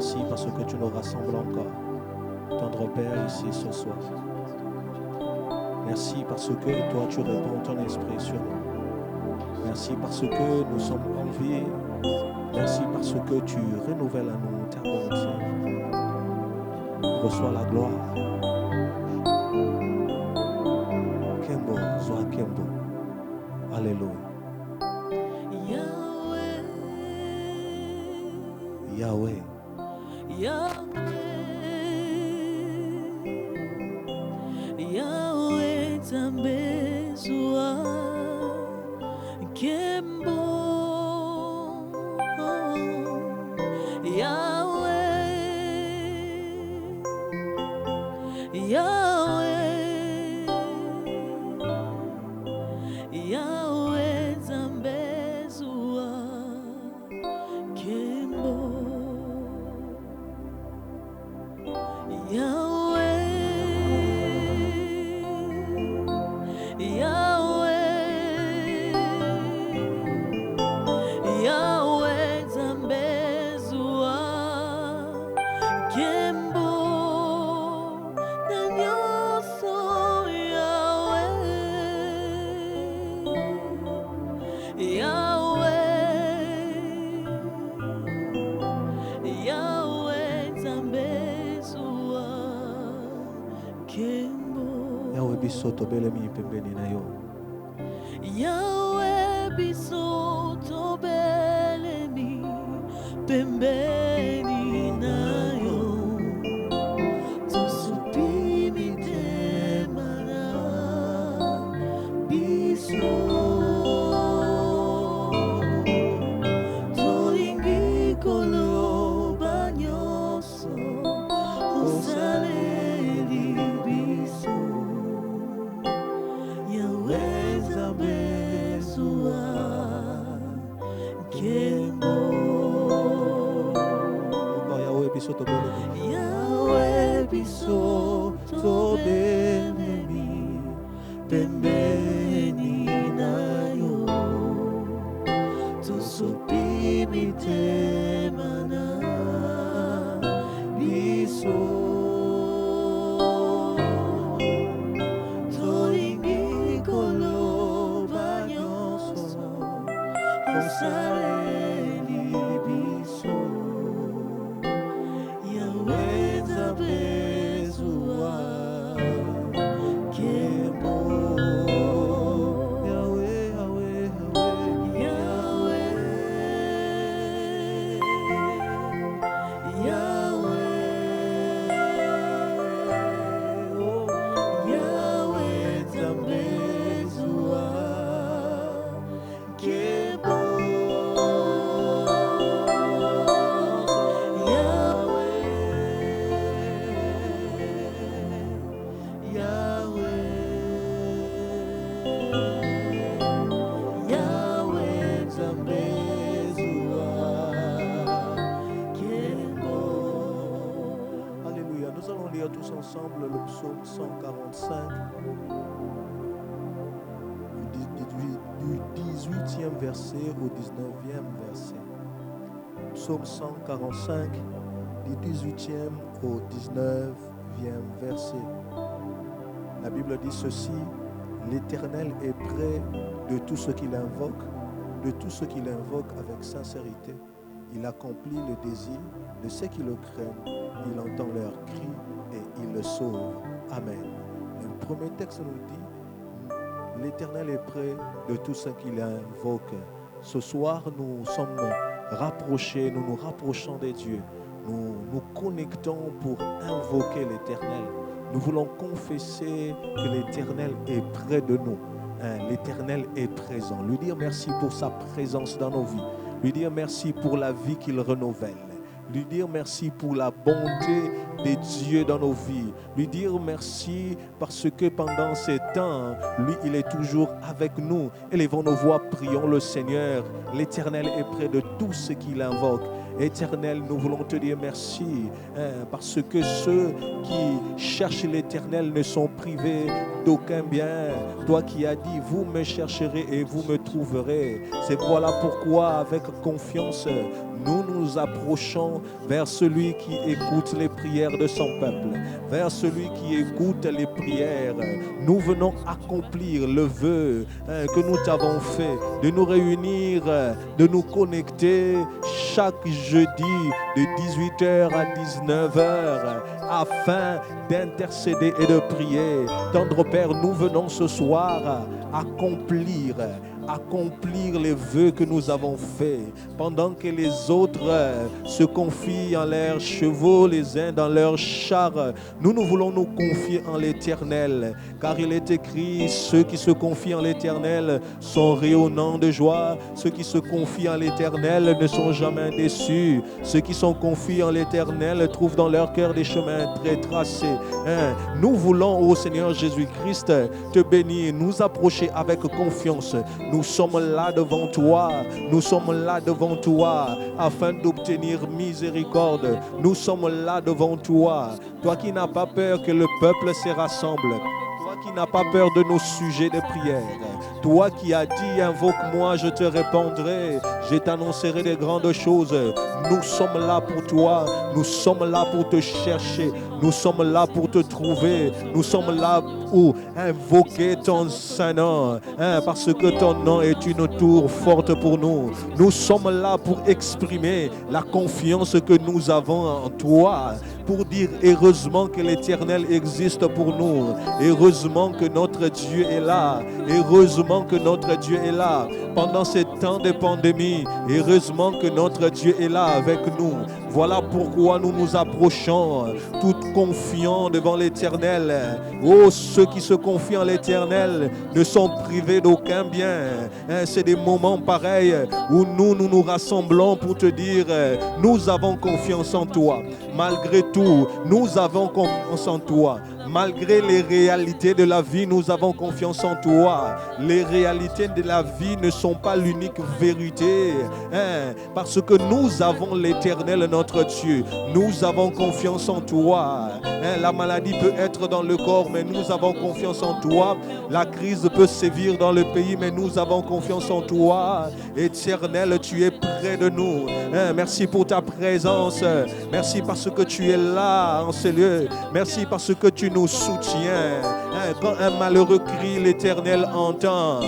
Merci parce que tu nous rassembles encore, tendre Père, ici ce soir. Merci parce que toi, tu répands ton esprit sur nous. Merci parce que nous sommes en vie. Merci parce que tu renouvelles à nous ta bonté. Reçois la gloire. Kembo, Zoa Kembo. Alléluia. Yahweh. Yahweh tambezua Kembo Yahweh Yahweh tambezua Kembo Yahweh tambezua Kembo Nanyoso Yahweh tambezua Kembo Yahweh bisoto belemi pembeni na yo. Yahweh bisoto belemi pembeni nayo tusupimi temana biso tolingi koloba nyonso osaleli biso Yahweh tambezua Kembo Yahweh bisoto belemi. Yahweh bisoto belemi pembeni nayo tusupimi temana biso tolingi koloba nyonso osaleli biso Yahweh tambezua Kembo Yahweh, Yahweh, Yahweh. Yahweh tambezua Kembo Yahweh tambezua Kembo. Alléluia. Nous allons lire tous ensemble le psaume 145 du 18e verset au 19e verset. Psaume 145 du 18e au 19e verset. La Bible dit ceci: l'Éternel est près de tout ce qu'il invoque, de tout ce qu'il invoque avec sincérité. Il accomplit le désir de ceux qui le craignent. Il entend leurs cris et il le sauve. Amen. Le premier texte nous dit: l'Éternel est près de tout ce qu'il invoque. Ce soir, nous sommes rapprochés, nous nous rapprochons des dieux. Nous nous connectons pour invoquer l'Éternel. Nous voulons confesser que l'Éternel est près de nous. L'Éternel est présent. Lui dire merci pour sa présence dans nos vies. Lui dire merci pour la vie qu'il renouvelle. Lui dire merci pour la bonté des dieux dans nos vies. Lui dire merci parce que pendant ces temps, lui, il est toujours avec nous. Élevons nos voix, prions le Seigneur. L'Éternel est près de tout ce qu'il invoque. Éternel, nous voulons te dire merci, parce que ceux qui cherchent l'Éternel ne sont privés d'aucun bien. Toi qui as dit, vous me chercherez et vous me trouverez. C'est voilà pourquoi, avec confiance, nous nous approchons vers celui qui écoute les prières de son peuple, vers celui qui écoute les prières. Nous venons accomplir le vœu que nous t'avons fait, de nous réunir, de nous connecter chaque jeudi de 18h à 19h afin d'intercéder et de prier. Tendre Père, nous venons ce soir accomplir les vœux que nous avons faits, pendant que les autres se confient en leurs chevaux, les uns dans leurs chars. Nous voulons nous confier en l'Éternel, car il est écrit, ceux qui se confient en l'Éternel sont rayonnants de joie. Ceux qui se confient en l'Éternel ne sont jamais déçus. Ceux qui sont confiés en l'Éternel trouvent dans leur cœur des chemins très tracés. Nous voulons, ô Seigneur Jésus-Christ, te bénir, nous approcher avec confiance. Nous sommes là devant toi, afin d'obtenir miséricorde. Nous sommes là devant toi, toi qui n'as pas peur que le peuple se rassemble, toi qui n'as pas peur de nos sujets de prière, toi qui as dit, invoque-moi, je te répondrai, je t'annoncerai des grandes choses. Nous sommes là pour toi, nous sommes là pour te chercher, nous sommes là pour te trouver, nous sommes là pour invoquer ton Saint-Nom, parce que ton nom est une tour forte pour nous. Nous sommes là pour exprimer la confiance que nous avons en toi, pour dire heureusement que l'Éternel existe pour nous, heureusement que notre Dieu est là, heureusement que notre Dieu est là pendant ces temps de pandémie, heureusement que notre Dieu est là avec nous. Voilà pourquoi nous nous approchons tout confiants devant l'Éternel. Oh, ceux qui se confient en l'Éternel ne sont privés d'aucun bien. C'est des moments pareils où nous rassemblons pour te dire, nous avons confiance en toi. Malgré tout, nous avons confiance en toi. Malgré les réalités de la vie, nous avons confiance en toi. Les réalités de la vie ne sont pas l'unique vérité, parce que nous avons l'Éternel, notre Dieu. Nous avons confiance en toi. La maladie peut être dans le corps, mais nous avons confiance en toi. La crise peut sévir dans le pays, mais nous avons confiance en toi. Éternel, tu es près de nous. Merci pour ta présence. Merci parce que tu es là en ce lieu. Merci parce que tu nous soutiens. Quand un malheureux crie, l'Éternel entend.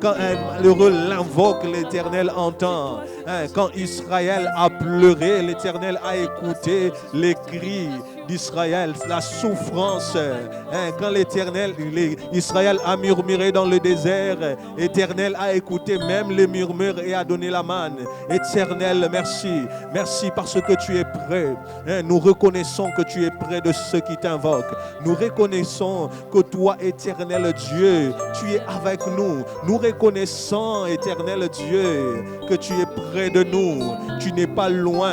Quand un malheureux l'invoque, l'Éternel entend. Quand Israël a pleuré, l'Éternel a écouté les cris d'Israël, la souffrance. Quand Israël a murmuré dans le désert, l'Éternel a écouté même les murmures et a donné la manne. Éternel, merci. Merci parce que tu es près. Nous reconnaissons que tu es près de ceux qui t'invoquent. Nous reconnaissons que toi, Éternel Dieu, tu es avec nous. Nous reconnaissons, Éternel Dieu, que tu es près de nous. Tu n'es pas loin.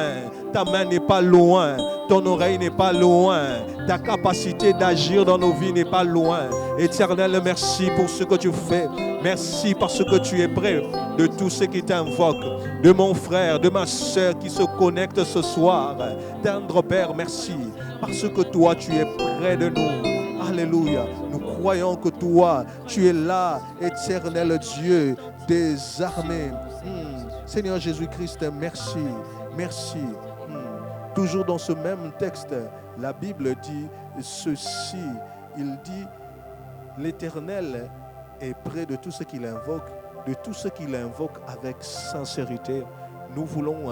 Ta main n'est pas loin, ton oreille n'est pas loin, ta capacité d'agir dans nos vies n'est pas loin. Éternel, merci pour ce que tu fais. Merci parce que tu es près de tous ceux qui t'invoquent, de mon frère, de ma soeur qui se connecte ce soir. Tendre Père, merci parce que toi, tu es près de nous. Alléluia. Nous croyons que toi, tu es là, Éternel Dieu des armées. Seigneur Jésus-Christ, merci. Merci. Toujours dans ce même texte, la Bible dit ceci. Il dit, l'Éternel est près de tous ceux qui l'invoquent, de tous ceux qui l'invoquent avec sincérité. Nous voulons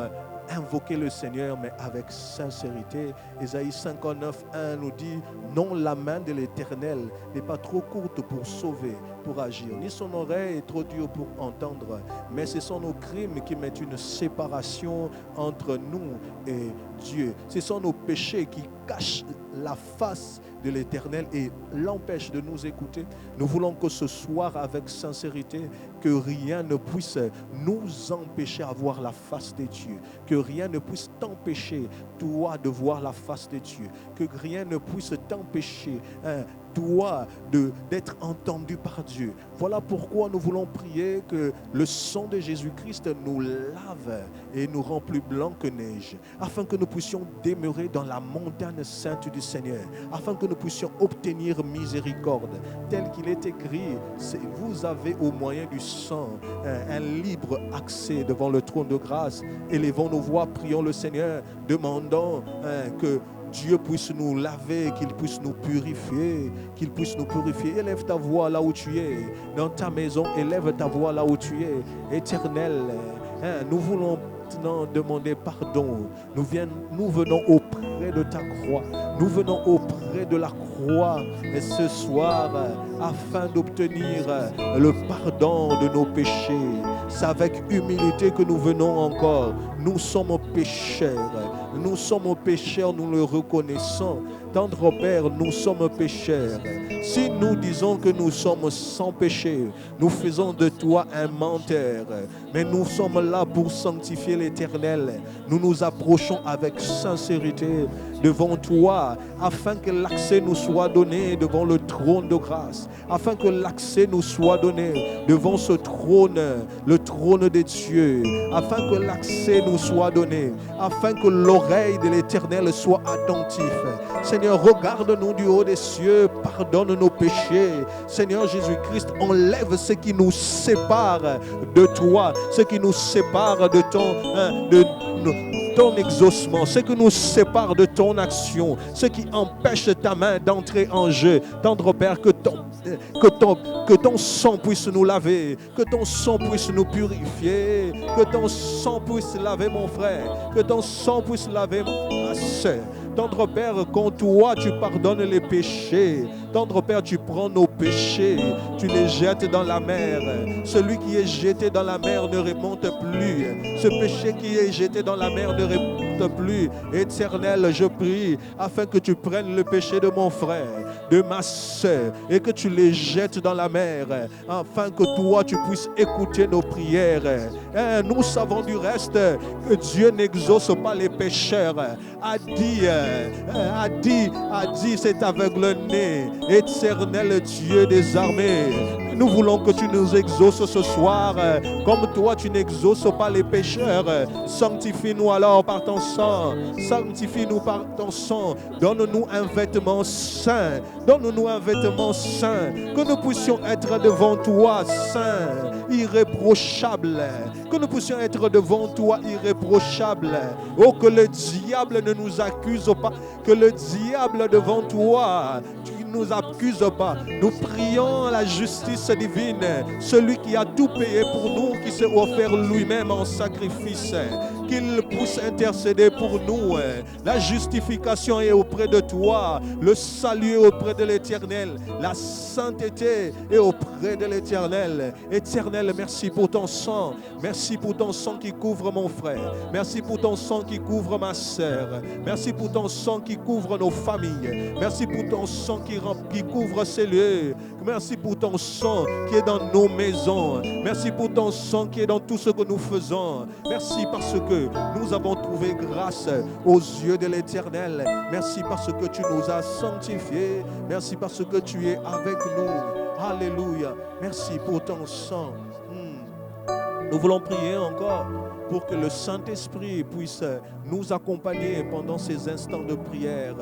invoquer le Seigneur, mais avec sincérité. Ésaïe 59:1 nous dit, non, la main de l'Éternel n'est pas trop courte pour sauver, pour agir, ni son oreille est trop dure pour entendre, mais ce sont nos crimes qui mettent une séparation entre nous et Dieu. Ce sont nos péchés qui cachent la face de l'Éternel et l'empêche de nous écouter. Nous voulons que ce soir, avec sincérité, que rien ne puisse nous empêcher à voir la face de Dieu, que rien ne puisse t'empêcher, toi, de voir la face de Dieu, que rien ne puisse t'empêcher, toi, d'être entendu par Dieu. Voilà pourquoi nous voulons prier que le sang de Jésus-Christ nous lave et nous rend plus blanc que neige, afin que nous puissions demeurer dans la montagne sainte du Seigneur, afin que nous puissions obtenir miséricorde, tel qu'il est écrit. Vous avez au moyen du sang un libre accès devant le trône de grâce. Élevons nos voix, prions le Seigneur, demandons que Dieu puisse nous laver, qu'il puisse nous purifier, qu'il puisse nous purifier. Élève ta voix là où tu es, dans ta maison, élève ta voix là où tu es. Éternel, nous voulons maintenant demander pardon. Nous venons auprès de ta croix. Nous venons auprès de la croix et ce soir afin d'obtenir le pardon de nos péchés. C'est avec humilité que nous venons encore. Nous sommes pécheurs. Nous sommes pécheurs, nous le reconnaissons. Tendre Père, nous sommes pécheurs. Si nous disons que nous sommes sans péché, nous faisons de toi un menteur. Mais nous sommes là pour sanctifier l'Éternel. Nous nous approchons avec sincérité devant toi, afin que l'accès nous soit donné devant le trône de grâce, afin que l'accès nous soit donné devant ce trône, le trône de Dieu, afin que l'accès nous soit donné, afin que l'oreille de l'Éternel soit attentive. Seigneur, regarde-nous du haut des cieux, pardonne nos péchés. Seigneur Jésus-Christ, enlève ce qui nous sépare de toi, ce qui nous sépare de ton exaucement, ce qui nous sépare de ton action, ce qui empêche ta main d'entrer en jeu. Tendre Père, que ton sang puisse nous laver, que ton sang puisse nous purifier, que ton sang puisse laver mon frère, que ton sang puisse laver ma soeur. Tendre Père, quand toi tu pardonnes les péchés, tendre Père, tu prends nos péchés, tu les jettes dans la mer. Celui qui est jeté dans la mer ne remonte plus. Ce péché qui est jeté dans la mer ne remonte plus. Éternel, je prie afin que tu prennes le péché de mon frère, de ma soeur, et que tu les jettes dans la mer, afin que toi tu puisses écouter nos prières. Nous savons du reste que Dieu n'exauce pas les pécheurs. A dit cet aveugle-né, Éternel Dieu des armées, nous voulons que tu nous exauces ce soir, comme toi tu n'exauces pas les pécheurs. Sanctifie-nous alors par ton sang, sanctifie-nous par ton sang, donne-nous un vêtement saint, donne-nous un vêtement saint, que nous puissions être devant toi saint, irréprochable, que nous puissions être devant toi irréprochable. Oh, que le diable ne nous accuse pas, que le diable devant toi ne nous accuse pas. Nous prions la justice divine, celui qui a tout payé pour nous, qui s'est offert lui-même en sacrifice, qu'il puisse intercéder pour nous. La justification est auprès de toi, le salut est auprès de l'Éternel, la sainteté est auprès de l'Éternel. Éternel, merci pour ton sang, merci pour ton sang qui couvre mon frère, merci pour ton sang qui couvre ma sœur, merci pour ton sang qui couvre nos familles, merci pour ton sang qui couvre ces lieux, merci pour ton sang qui est dans nos maisons, merci pour ton sang qui est dans tout ce que nous faisons. Merci parce que nous avons trouvé grâce aux yeux de l'Éternel. Merci parce que tu nous as sanctifiés. Merci parce que tu es avec nous. Alléluia. Merci pour ton sang. Nous voulons prier encore pour que le Saint-Esprit puisse nous accompagner pendant ces instants de prière.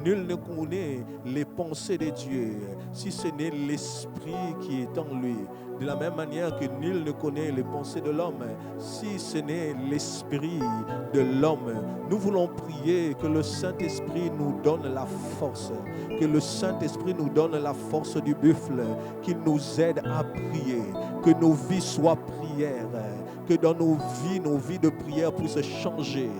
Nul ne connaît les pensées de Dieu si ce n'est l'Esprit qui est en lui. De la même manière que nul ne connaît les pensées de l'homme si ce n'est l'Esprit de l'homme. Nous voulons prier que le Saint-Esprit nous donne la force, que le Saint-Esprit nous donne la force du buffle, qu'il nous aide à prier, que nos vies soient prières, que dans nos vies de prière puissent changer.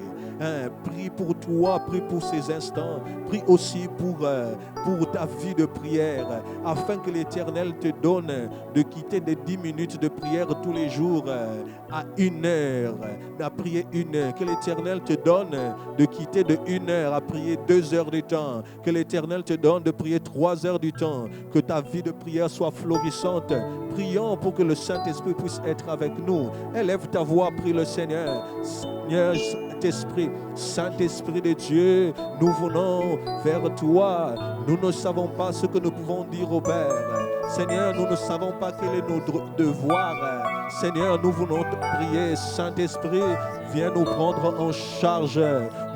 Prie pour toi, prie pour ces instants. Prie aussi pour ta vie de prière, afin que l'Éternel te donne de quitter des 10 minutes de prière tous les jours à 1 heure, à prier 1 heure. Que l'Éternel te donne de quitter de 1 heure à prier 2 heures du temps. Que l'Éternel te donne de prier 3 heures du temps. Que ta vie de prière soit florissante. Prions pour que le Saint-Esprit puisse être avec nous. Élève ta voix, prie le Seigneur. Seigneur, Saint-Esprit, Saint-Esprit de Dieu, nous venons vers toi. Nous ne savons pas ce que nous pouvons dire au Père. Seigneur, nous ne savons pas quel est notre devoir. Seigneur, nous voulons te prier. Saint-Esprit, viens nous prendre en charge.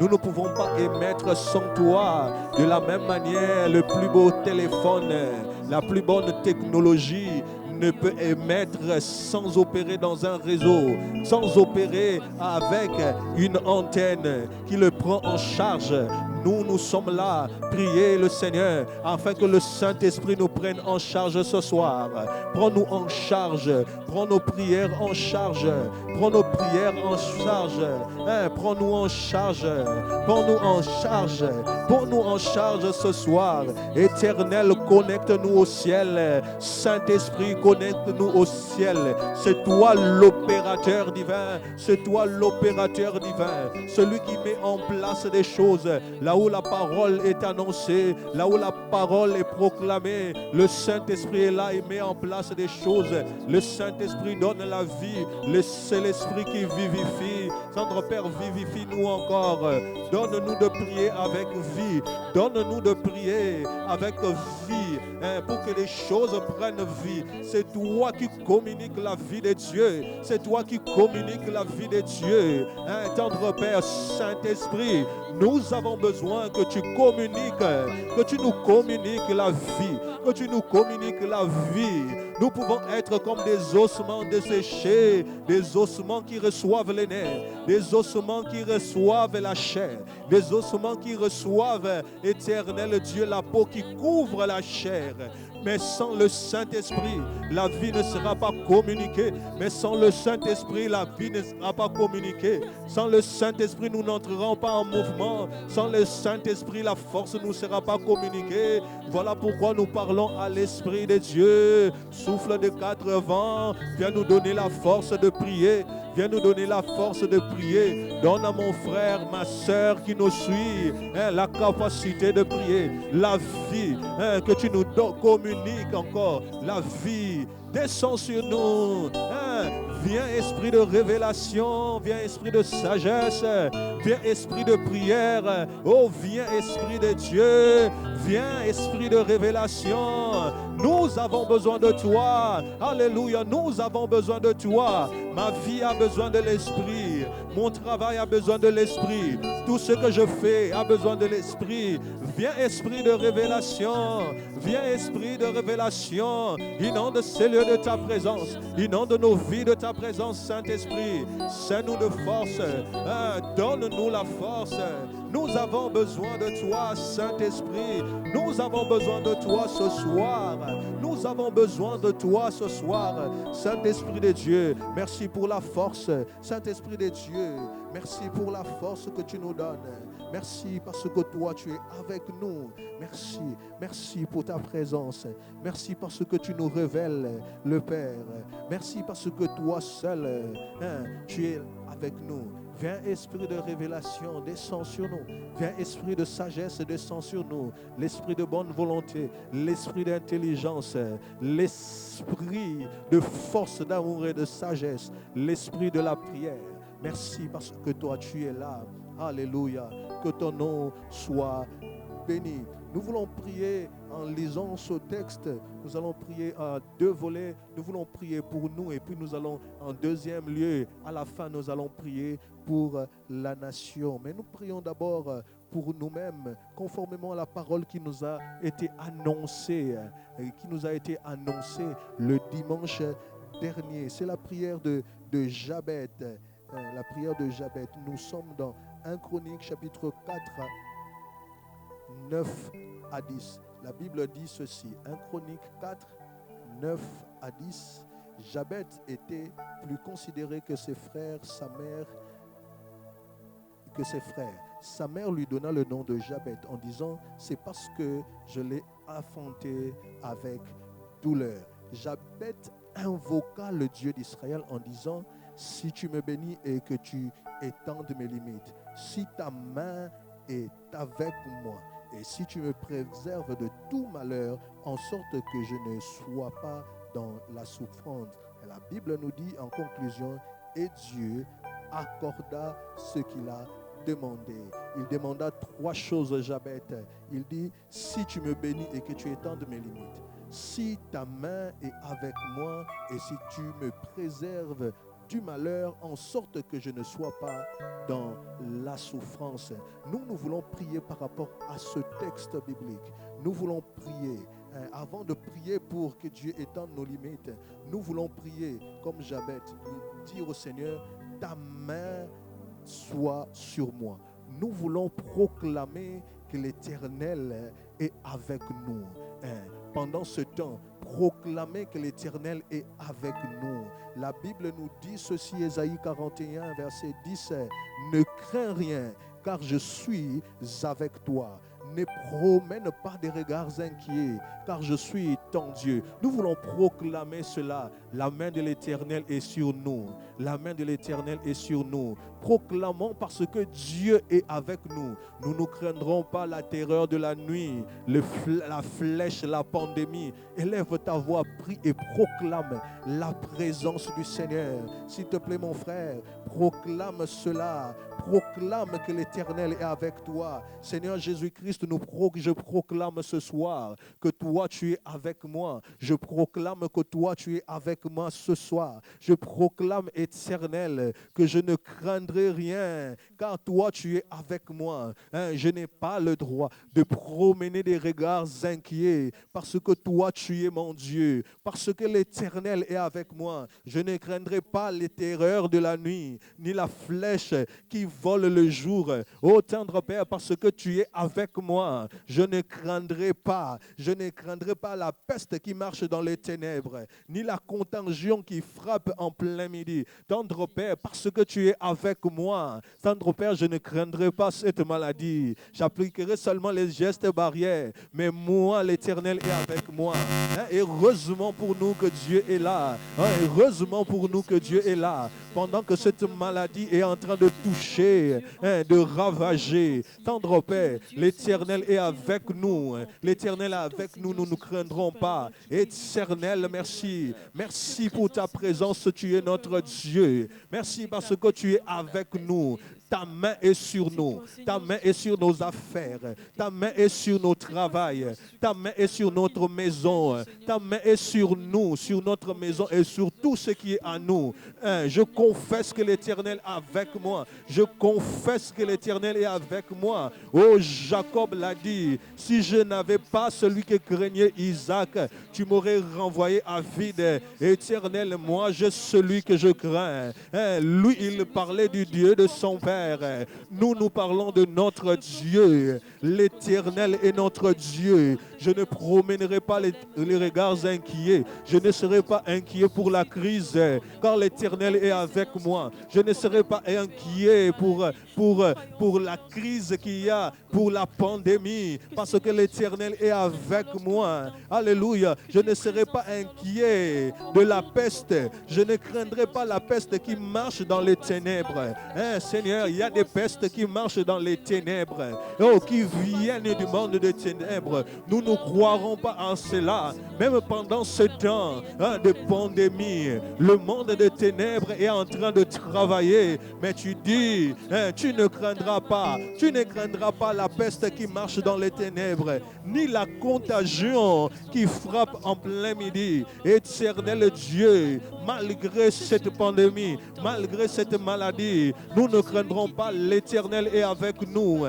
Nous ne pouvons pas émettre sans toi. De la même manière, le plus beau téléphone, la plus bonne technologie ne peut émettre sans opérer dans un réseau, sans opérer avec une antenne qui le prend en charge. Nous sommes là, prier le Seigneur, afin que le Saint-Esprit nous prenne en charge ce soir. Prends-nous en charge, prends nos prières en charge, prends nos prières en charge, prends-nous en charge, prends-nous en charge, prends-nous en charge ce soir. Éternel, connecte-nous au ciel. Saint-Esprit, connecte-nous au ciel. C'est toi l'opérateur divin, c'est toi l'opérateur divin, celui qui met en place des choses. Là où la parole est annoncée, là où la parole est proclamée, le Saint-Esprit est là et met en place des choses. Le Saint-Esprit donne la vie, c'est l'Esprit qui vivifie. Notre Père, vivifie-nous encore. Donne-nous de prier avec vie. Donne-nous de prier avec vie, pour que les choses prennent vie. C'est toi qui communiques la vie de Dieu. C'est toi qui communiques la vie de Dieu. Tendre Père, Saint-Esprit, nous avons besoin que tu communiques, que tu nous communiques la vie, que tu nous communiques la vie. Nous pouvons être comme des ossements desséchés, des ossements qui reçoivent les nerfs, des ossements qui reçoivent la chair, des ossements qui reçoivent, Éternel Dieu, la peau qui couvre la chair. Mais sans le Saint-Esprit, la vie ne sera pas communiquée. Mais sans le Saint-Esprit, la vie ne sera pas communiquée. Sans le Saint-Esprit, nous n'entrerons pas en mouvement. Sans le Saint-Esprit, la force ne nous sera pas communiquée. Voilà pourquoi nous parlons à l'Esprit de Dieu. Souffle de 4 vents, viens nous donner la force de prier. Viens nous donner la force de prier. Donne à mon frère, ma soeur qui nous suit, la capacité de prier. La vie, que tu nous communiques encore. La vie, descends sur nous. Viens esprit de révélation, viens esprit de sagesse, viens esprit de prière. Oh, viens esprit de Dieu, viens esprit de révélation. Nous avons besoin de toi. Alléluia, nous avons besoin de toi. Ma vie a besoin de l'Esprit. Mon travail a besoin de l'Esprit. Tout ce que je fais a besoin de l'Esprit. Viens esprit de révélation. Viens esprit de révélation. Inonde ces lieux de ta présence. Inonde nos vies de ta présence, Saint-Esprit. Sers-nous de force. Donne-nous la force. Nous avons besoin de toi, Saint-Esprit. Nous avons besoin de toi ce soir. Nous avons besoin de toi ce soir. Saint-Esprit de Dieu, merci pour la force. Saint-Esprit de Dieu, merci pour la force que tu nous donnes. Merci parce que toi, tu es avec nous. Merci, merci pour ta présence. Merci parce que tu nous révèles le Père. Merci parce que toi seul, tu es avec nous. Viens esprit de révélation, descends sur nous. Viens esprit de sagesse, descends sur nous. L'esprit de bonne volonté, l'esprit d'intelligence, l'esprit de force, d'amour et de sagesse, l'esprit de la prière. Merci parce que toi tu es là. Alléluia. Que ton nom soit béni. Nous voulons prier en lisant ce texte. Nous allons prier à 2 volets. Nous voulons prier pour nous et puis nous allons en deuxième lieu, à la fin, nous allons prier pour la nation. Mais nous prions d'abord pour nous-mêmes, conformément à la parole qui nous a été annoncée, le dimanche dernier. C'est la prière de Jabez. La prière de Jabez. Nous sommes dans 1 Chronique chapitre 4, 9 à 10. La Bible dit ceci. 1 Chronique 4, 9 à 10. Jabez était plus considéré que ses frères, sa mère, que ses frères. Sa mère lui donna le nom de Jabet en disant, c'est parce que je l'ai enfanté avec douleur. Jabet invoqua le Dieu d'Israël en disant, si tu me bénis et que tu étendes mes limites, si ta main est avec moi, et si tu me préserves de tout malheur, en sorte que je ne sois pas dans la souffrance. Et la Bible nous dit en conclusion, et Dieu accorda ce qu'il a demandé. Il demanda 3 choses, Jabet. Il dit, si tu me bénis et que tu étendes mes limites, si ta main est avec moi et si tu me préserves du malheur, en sorte que je ne sois pas dans la souffrance. Nous voulons prier par rapport à ce texte biblique. Nous voulons prier. Avant de prier pour que Dieu étende nos limites, nous voulons prier comme Jabet, dire au Seigneur, ta main soit sur moi. Nous voulons proclamer que l'Éternel est avec nous. Pendant ce temps, proclamer que l'Éternel est avec nous. La Bible nous dit ceci, Ésaïe 41, verset 10, ne crains rien, car je suis avec toi. Ne promène pas des regards inquiets, car je suis ton Dieu. Nous voulons proclamer cela. La main de l'Éternel est sur nous. La main de l'Éternel est sur nous. Proclamons parce que Dieu est avec nous. Nous ne craindrons pas la terreur de la nuit, la flèche, la pandémie. Élève ta voix, prie et proclame la présence du Seigneur. S'il te plaît, mon frère, proclame cela. Proclame que l'Éternel est avec toi. Seigneur Jésus-Christ, je proclame ce soir que toi tu es avec moi. Je proclame que toi tu es avec moi ce soir. Je proclame, Éternel, que je ne craindrai rien, car toi tu es avec moi. Je n'ai pas le droit de promener des regards inquiets, parce que toi tu es mon Dieu, parce que l'Éternel est avec moi. Je ne craindrai pas les terreurs de la nuit, ni la flèche qui vole le jour. Ô tendre Père, parce que tu es avec moi, je ne craindrai pas la peste qui marche dans les ténèbres, ni la contagion qui frappe en plein midi. Tendre Père, parce que tu es avec moi, tendre Père, je ne craindrai pas cette maladie. J'appliquerai seulement les gestes barrières, mais moi, l'Éternel est avec moi. Heureusement pour nous que Dieu est là. Heureusement pour nous que Dieu est là. Pendant que cette maladie est en train de toucher, de ravager. Tendre Père, l'Éternel est avec nous. L'Éternel est avec nous, nous ne craindrons pas. Éternel, merci. Merci pour ta présence, tu es notre Dieu. Merci parce que tu es avec nous. Ta main est sur nous, ta main est sur nos affaires, ta main est sur nos travails, ta main est sur notre maison, ta main est sur nous, sur notre maison et sur tout ce qui est à nous. Je confesse que l'Éternel est avec moi, je confesse que l'Éternel est avec moi. Oh, Jacob l'a dit, si je n'avais pas celui que craignait Isaac, tu m'aurais renvoyé à vide. Éternel, moi j'ai celui que je crains. Lui, il parlait du Dieu de son Père. Nous parlons de notre Dieu. L'Éternel est notre Dieu. Je ne promènerai pas les regards inquiets. Je ne serai pas inquiet pour la crise, car l'Éternel est avec moi. Je ne serai pas inquiet pour la crise qu'il y a, pour la pandémie, parce que l'Éternel est avec moi. Alléluia. Je ne serai pas inquiet de la peste. Je ne craindrai pas la peste qui marche dans les ténèbres. Seigneur, il y a des pestes qui marchent dans les ténèbres, qui viennent du monde des ténèbres. Nous ne croirons pas en cela. Même pendant ce temps de pandémie, le monde des ténèbres est en train de travailler. Mais tu dis, tu ne craindras pas. Tu ne craindras pas la peste qui marche dans les ténèbres, ni la contagion qui frappe en plein midi. Éternel Dieu, malgré cette pandémie, malgré cette maladie, nous ne craindrons pas. L'Éternel est avec nous.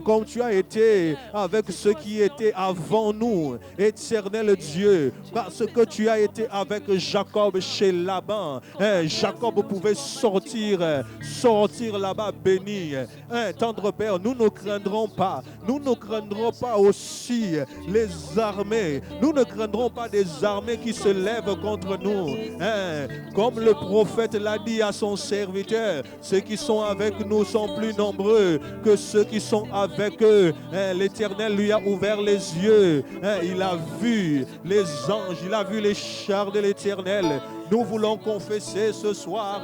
Comme tu as été avec ceux qui étaient avant nous. Éternel Dieu, parce que tu as été avec Jacob chez Laban. Jacob pouvait sortir là-bas béni. Tendre Père, nous ne craindrons pas. Nous ne craindrons pas aussi les armées. Nous ne craindrons pas des armées qui se lèvent contre nous. Comme le prophète l'a dit à son serviteur, ceux qui sont avec avec nous sont plus nombreux que ceux qui sont avec eux. L'Éternel lui a ouvert les yeux. Il a vu les anges, il a vu les chars de l'Éternel. Nous voulons confesser ce soir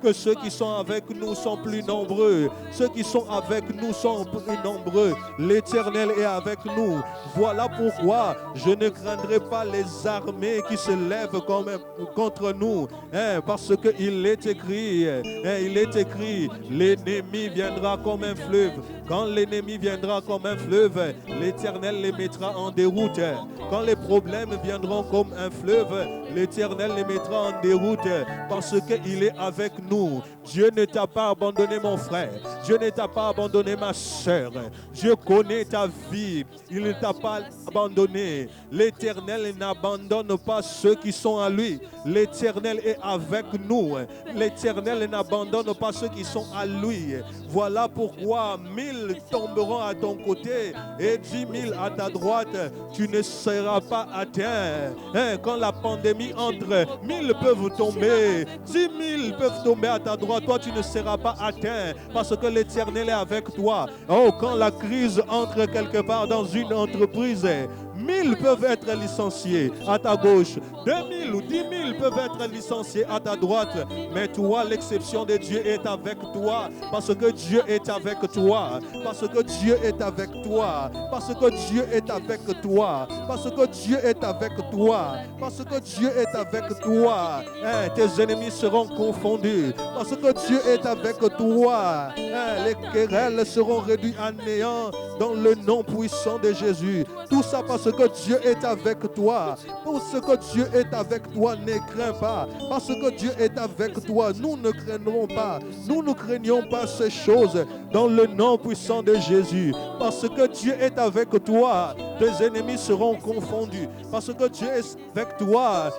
que ceux qui sont avec nous sont plus nombreux. Ceux qui sont avec nous sont plus nombreux. L'Éternel est avec nous. Voilà pourquoi je ne craindrai pas les armées qui se lèvent contre nous. Parce qu'il est écrit, l'ennemi viendra comme un fleuve. Quand l'ennemi viendra comme un fleuve, l'Éternel les mettra en déroute. Quand les problèmes viendront comme un fleuve, l'Éternel les mettra en déroute parce qu'il est avec nous. Dieu ne t'a pas abandonné, mon frère. Dieu ne t'a pas abandonné, ma soeur. Dieu connaît ta vie. Il ne t'a pas abandonné. L'Éternel n'abandonne pas ceux qui sont à lui. L'Éternel est avec nous. L'Éternel n'abandonne pas ceux qui sont à lui. Voilà pourquoi 1000 tomberont à ton côté et 10 000 à ta droite. Tu ne seras pas atteint. Quand la pandémie entre, 1000 peuvent tomber, 10 000 peuvent tomber à ta droite. Toi, tu ne seras pas atteint parce que l'Éternel est avec toi. Oh, quand la crise entre quelque part dans une entreprise, 1000 peuvent être licenciés à ta gauche, 2000 ou 10 000 peuvent être licenciés à ta droite. Mais toi, l'exception de Dieu est avec toi parce que Dieu est avec toi. Parce que Dieu est avec toi. Parce que Dieu est avec toi. Parce que Dieu est avec toi. Parce que Dieu est avec toi. Tes ennemis seront confondus. Parce que Dieu est avec toi. Les querelles seront réduites à néant dans le nom puissant de Jésus. Tout ça parce que Dieu est avec toi. Parce que Dieu est avec toi, ne crains pas. Parce que Dieu est avec toi, nous ne craignons pas. Nous ne craignons pas ces choses dans le nom puissant de Jésus. Parce que Dieu est avec toi, tes ennemis seront confondus. Parce que Dieu est avec toi,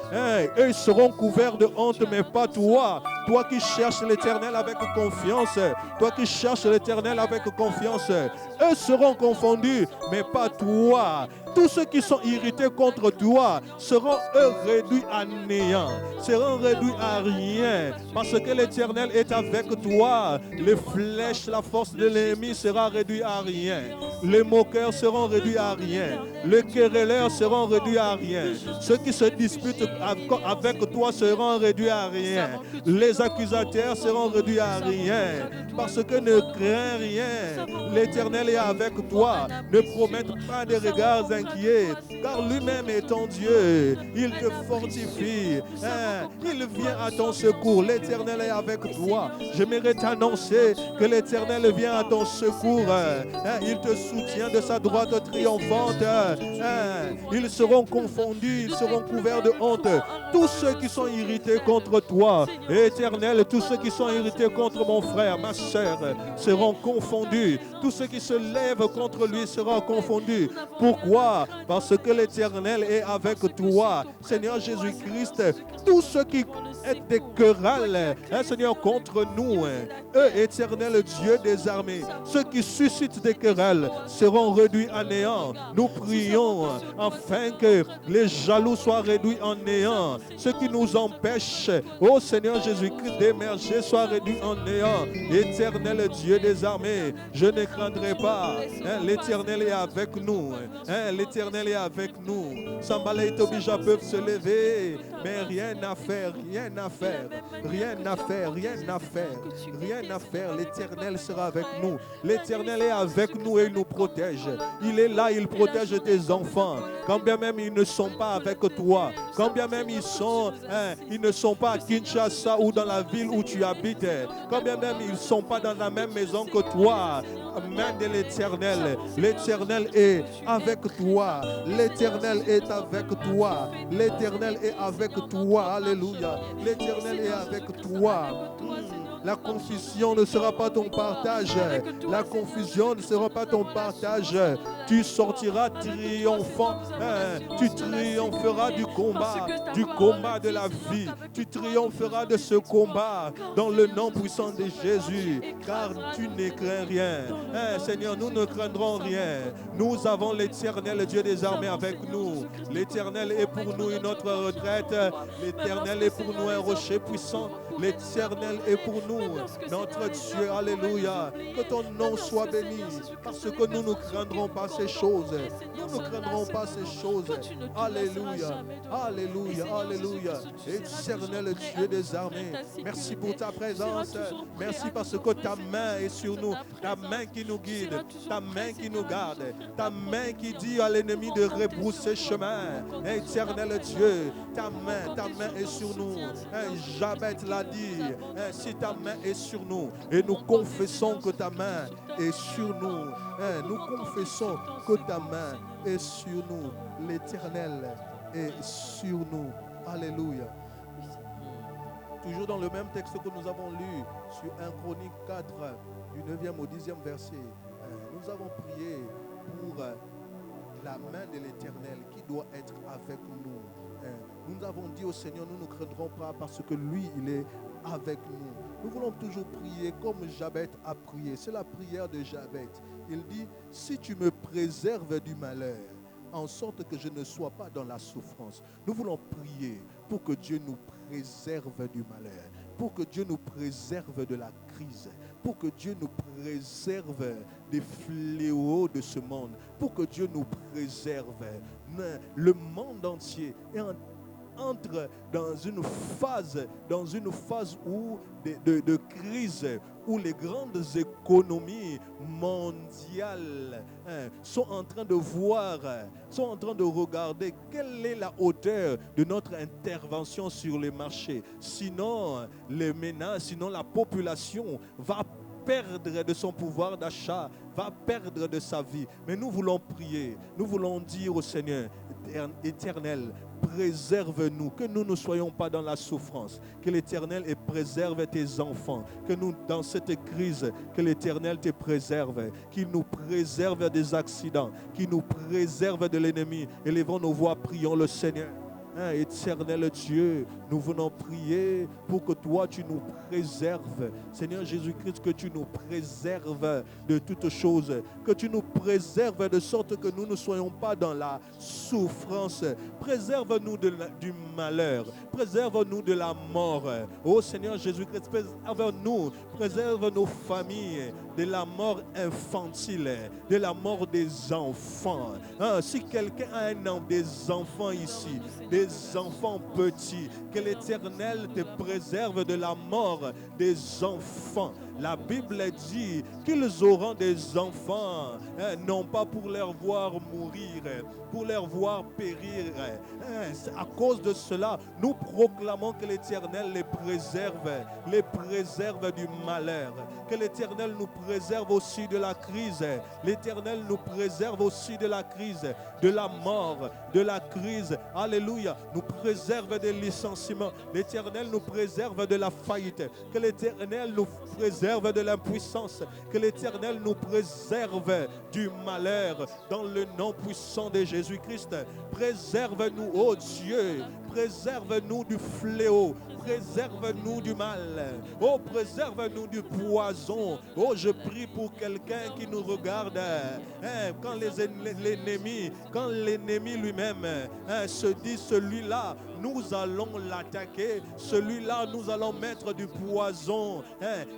eux ils seront couverts de honte, mais pas toi. Toi qui cherches l'Éternel avec confiance, toi qui cherches l'Éternel avec confiance, eux seront confondus, mais pas toi. Tous ceux qui sont irrités contre toi seront eux réduits à néant, seront réduits à rien, parce que l'Éternel est avec toi. Les flèches, la force de l'ennemi sera réduite à rien. Les moqueurs seront réduits à rien. Les querelleurs seront réduits à rien. Ceux qui se disputent avec toi seront réduits à rien. Les accusateurs seront réduits à rien. Parce que ne crains rien. L'Éternel est avec toi. Ne promette pas de regards inquiets, car lui-même est ton Dieu. Il te fortifie. Il vient à ton secours. L'Éternel est avec toi. J'aimerais t'annoncer que l'Éternel vient à ton secours. Il te soutient de sa droite triomphante. Ils seront confondus, ils seront couverts de honte. Tous ceux qui sont irrités contre toi, Éternel, tous ceux qui sont irrités contre mon frère, ma soeur, seront confondus. Tous ceux qui se lèvent contre lui seront confondus. Pourquoi? Parce que l'Éternel est avec toi. Seigneur Jésus-Christ, tous ceux qui est des querelles, Seigneur, contre nous, eux, Éternel Dieu des armées, ceux qui suscitent des querelles seront réduits à néant. Nous prions afin que les jaloux soient réduits en néant. Ceux qui nous empêchent, ô Seigneur Jésus-Christ, d'émerger soient réduits en néant. Éternel Dieu des armées, je ne craindrai pas. L'Éternel est avec nous. L'Éternel est avec nous. Sambala et Tobija peuvent se lever, mais rien à faire, rien à faire, rien à faire, rien à faire, rien à faire. L'Éternel sera avec nous. L'Éternel est avec nous et il nous protège. Il est là, il protège tes enfants. Quand bien même ils ne sont pas avec toi, quand bien même ils ne sont pas à Kinshasa ou dans la ville où tu habites, quand bien même ils ne sont pas dans la même maison que toi, main de l'Éternel. L'Éternel est avec toi. L'Éternel est avec toi. L'Éternel est avec toi. Alléluia. L'Éternel est avec toi. La confusion ne sera pas ton partage. La confusion ne sera pas ton partage. Tu sortiras triomphant. Tu triompheras du combat de la vie. Tu triompheras de ce combat dans le nom puissant de Jésus. Car tu ne crains rien. Seigneur, nous ne craindrons rien. Nous avons l'Éternel Dieu des armées avec nous. L'Éternel est pour nous une autre retraite. L'Éternel est pour nous un rocher puissant. L'Éternel est pour nous, notre Dieu. Alléluia. Que ton nom soit béni, parce que nous ne craindrons pas ces choses. Nous ne craindrons pas ces choses. Alléluia. Alléluia. Alléluia. Éternel Dieu des armées, merci pour ta présence. Merci parce que ta main est sur nous. Ta main qui nous guide. Ta main qui nous garde. Ta main qui dit à l'ennemi de rebrousser chemin. Éternel Dieu, ta main est sur nous. Jabet l'a dit. Si ta main est sur nous, et nous confessons que ta main est sur nous. Nous confessons que ta main est sur nous. L'Éternel est sur nous. Alléluia. Toujours dans le même texte que nous avons lu sur 1 Chronique 4, du 9e au 10e verset, nous avons prié pour la main de l'Éternel qui doit être avec nous. Nous avons dit au Seigneur, nous ne craindrons pas parce que lui, il est avec nous. Nous voulons toujours prier comme Jabet a prié. C'est la prière de Jabet. Il dit, si tu me préserves du malheur, en sorte que je ne sois pas dans la souffrance. Nous voulons prier pour que Dieu nous préserve du malheur, pour que Dieu nous préserve de la crise, pour que Dieu nous préserve des fléaux de ce monde, pour que Dieu nous préserve. Le monde entier entre dans une phase où de crise, où les grandes économies mondiales sont en train de regarder quelle est la hauteur de notre intervention sur les marchés. Sinon, les ménages, sinon la population va perdre de son pouvoir d'achat, va perdre de sa vie. Mais nous voulons prier, nous voulons dire au Seigneur, Éternel, préserve-nous, que nous ne soyons pas dans la souffrance, que l'Éternel préserve tes enfants, que nous, dans cette crise, que l'Éternel te préserve, qu'il nous préserve des accidents, qu'il nous préserve de l'ennemi. Élevons nos voix, prions le Seigneur. Éternel Dieu, nous venons prier pour que toi tu nous préserves. Seigneur Jésus-Christ, que tu nous préserves de toutes choses, que tu nous préserves de sorte que nous ne soyons pas dans la souffrance. Préserve-nous du malheur, préserve-nous de la mort. Oh Seigneur Jésus-Christ, préserve-nous, préserve nos familles de la mort infantile, de la mort des enfants. Si quelqu'un a des enfants ici, des enfants petits, que l'Éternel te préserve de la mort des enfants. La Bible dit qu'ils auront des enfants, non pas pour leur voir mourir, pour leur voir périr. À cause de cela, nous proclamons que l'Éternel les préserve du malheur, que l'Éternel nous préserve aussi de la crise, l'Éternel nous préserve aussi de la crise, de la mort, de la crise. Alléluia. Nous préserve des licenciements, l'Éternel nous préserve de la faillite, que l'Éternel nous préserve de l'impuissance, que l'Éternel nous préserve du malheur dans le nom puissant de Jésus-Christ. Préserve-nous, ô Dieu, préserve-nous du fléau, préserve-nous du mal, oh préserve-nous du poison. Oh, je prie pour quelqu'un qui nous regarde, quand l'ennemi lui-même se dit, celui-là nous allons l'attaquer, celui-là nous allons mettre du poison,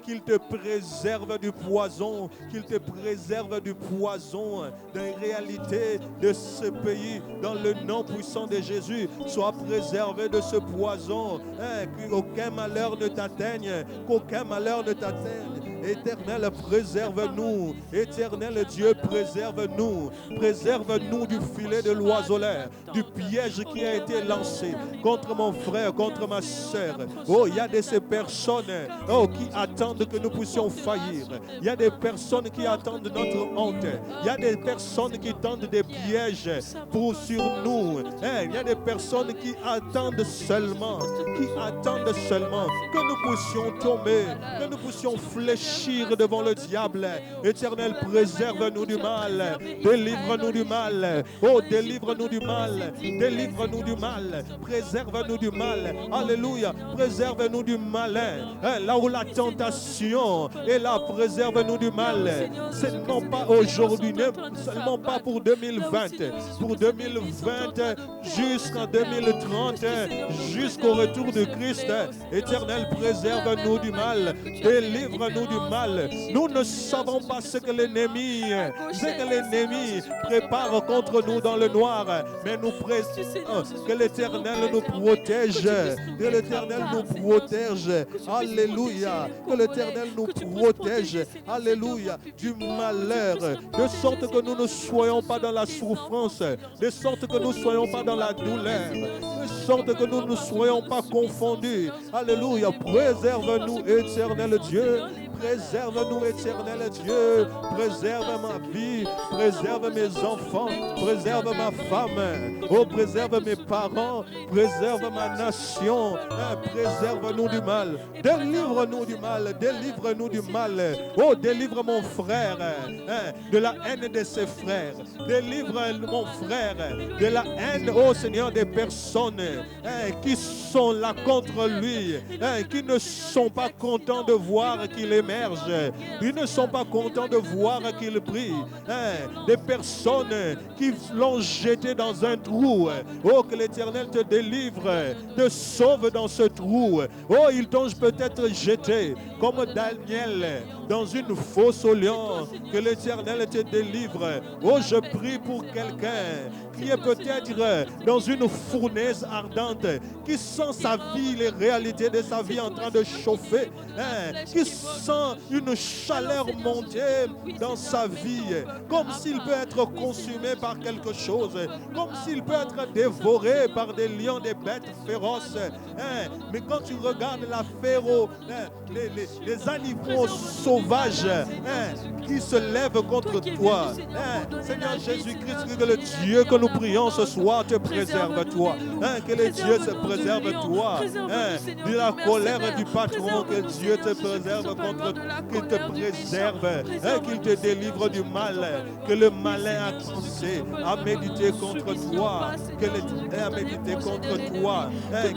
qu'il te préserve du poison, qu'il te préserve du poison, des réalités de ce pays, dans le nom puissant de Jésus. Sois préservé de ce poison, qu'aucun malheur ne t'atteigne, qu'aucun malheur ne t'atteigne. Éternel, préserve-nous. Éternel Dieu, préserve-nous. Préserve-nous du filet de l'oiseleur, du piège qui a été lancé contre mon frère, contre ma soeur. Oh, il y a de ces personnes qui attendent que nous puissions faillir. Il y a des personnes qui attendent notre honte. Il y a des personnes qui tendent des pièges sur nous. Il y a des personnes qui attendent seulement que nous puissions tomber, que nous puissions fléchir agir devant le diable. Éternel, préserve-nous du mal. Délivre-nous du mal. Oh, délivre-nous du mal. Délivre-nous du mal. Préserve-nous du mal. Alléluia. Préserve-nous du malin. Là où la tentation est là, préserve-nous du mal. C'est non pas aujourd'hui, seulement pas pour 2020. Pour 2020 jusqu'en 2030, jusqu'au retour de Christ. Éternel, préserve-nous du mal. Délivre-nous du mal. Nous ne savons pas ce que l'ennemi prépare contre nous dans le noir, mais nous prions que l'Éternel nous protège. Que l'Éternel nous protège. Alléluia. Que l'Éternel nous protège. Alléluia. Du malheur. De sorte que nous ne soyons pas dans la souffrance. De sorte que nous ne soyons pas dans la douleur. De sorte que nous ne soyons pas confondus. Alléluia. Préserve-nous, éternel Dieu. Préserve-nous, éternel Dieu. Préserve ma vie. Préserve mes enfants. Préserve ma femme. Oh, préserve mes parents. Préserve ma nation. Préserve-nous du mal. Délivre-nous du mal. Délivre-nous du mal. Oh, délivre mon frère de la haine de ses frères. Délivre mon frère de la haine, oh Seigneur, des personnes qui sont là contre lui, qui ne sont pas contents de voir qu'il émerge. Ils ne sont pas contents de voir qu'il brille. Des personnes qui l'ont jeté dans un trou. Oh, que l'Éternel te délivre, te sauve dans ce trou. Oh, ils t'ont peut-être jeté comme Daniel dans une fosse au lion. Que l'Éternel te délivre. Oh, je prie pour quelqu'un qui est peut-être dans une fournaise ardente, qui sent sa vie, les réalités de sa vie en train de chauffer, qui sent une chaleur monter dans sa vie, comme s'il peut être consumé par quelque chose, comme s'il peut être dévoré par des lions, des bêtes féroces. Mais quand tu regardes la féro, les animaux sauvages qui se lèvent contre toi, Seigneur Jésus-Christ, que le Dieu que nous prions ce soir te préserve toi, que le Dieu te préserve toi, de la colère du patron, que Dieu te préserve contre, qu'il te préserve, qu'il te délivre du mal, que le malin a commencé à méditer contre toi, a médité contre toi,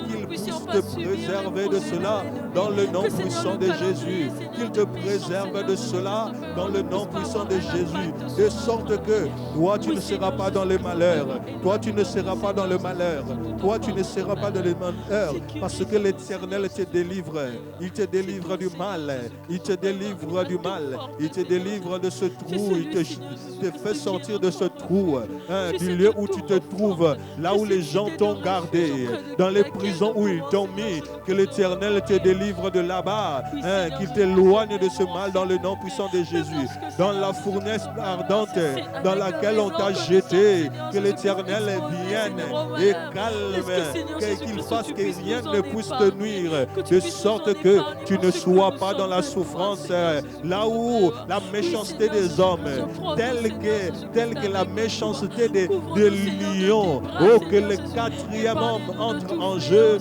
qu'il puisse te préserver de cela dans le nom puissant de Jésus, qu'il te préserve de cela dans le nom puissant de Jésus, de sorte que toi tu ne seras pas dans le malheur, toi tu ne seras pas dans le malheur, toi tu ne seras pas dans le malheur, parce que l'Éternel te délivre, il te délivre du mal, il te délivre du mal, il te délivre de ce trou, il te fait sortir de ce trou, du lieu où tu te trouves, là où les gens t'ont gardé, dans les prisons où ils t'ont mis, que l'Éternel te délivre de là-bas, qu'il t'éloigne de ce mal dans le nom puissant de Jésus, dans la fournaise ardente dans laquelle on t'a jeté, que l'Éternel vienne et calme, qu'il fasse que rien ne puisse te nuire, de sorte que tu ne sois pas dans la souffrance, là où la méchanceté des hommes, telle que la méchanceté des lions, oh, que le quatrième homme entre en jeu,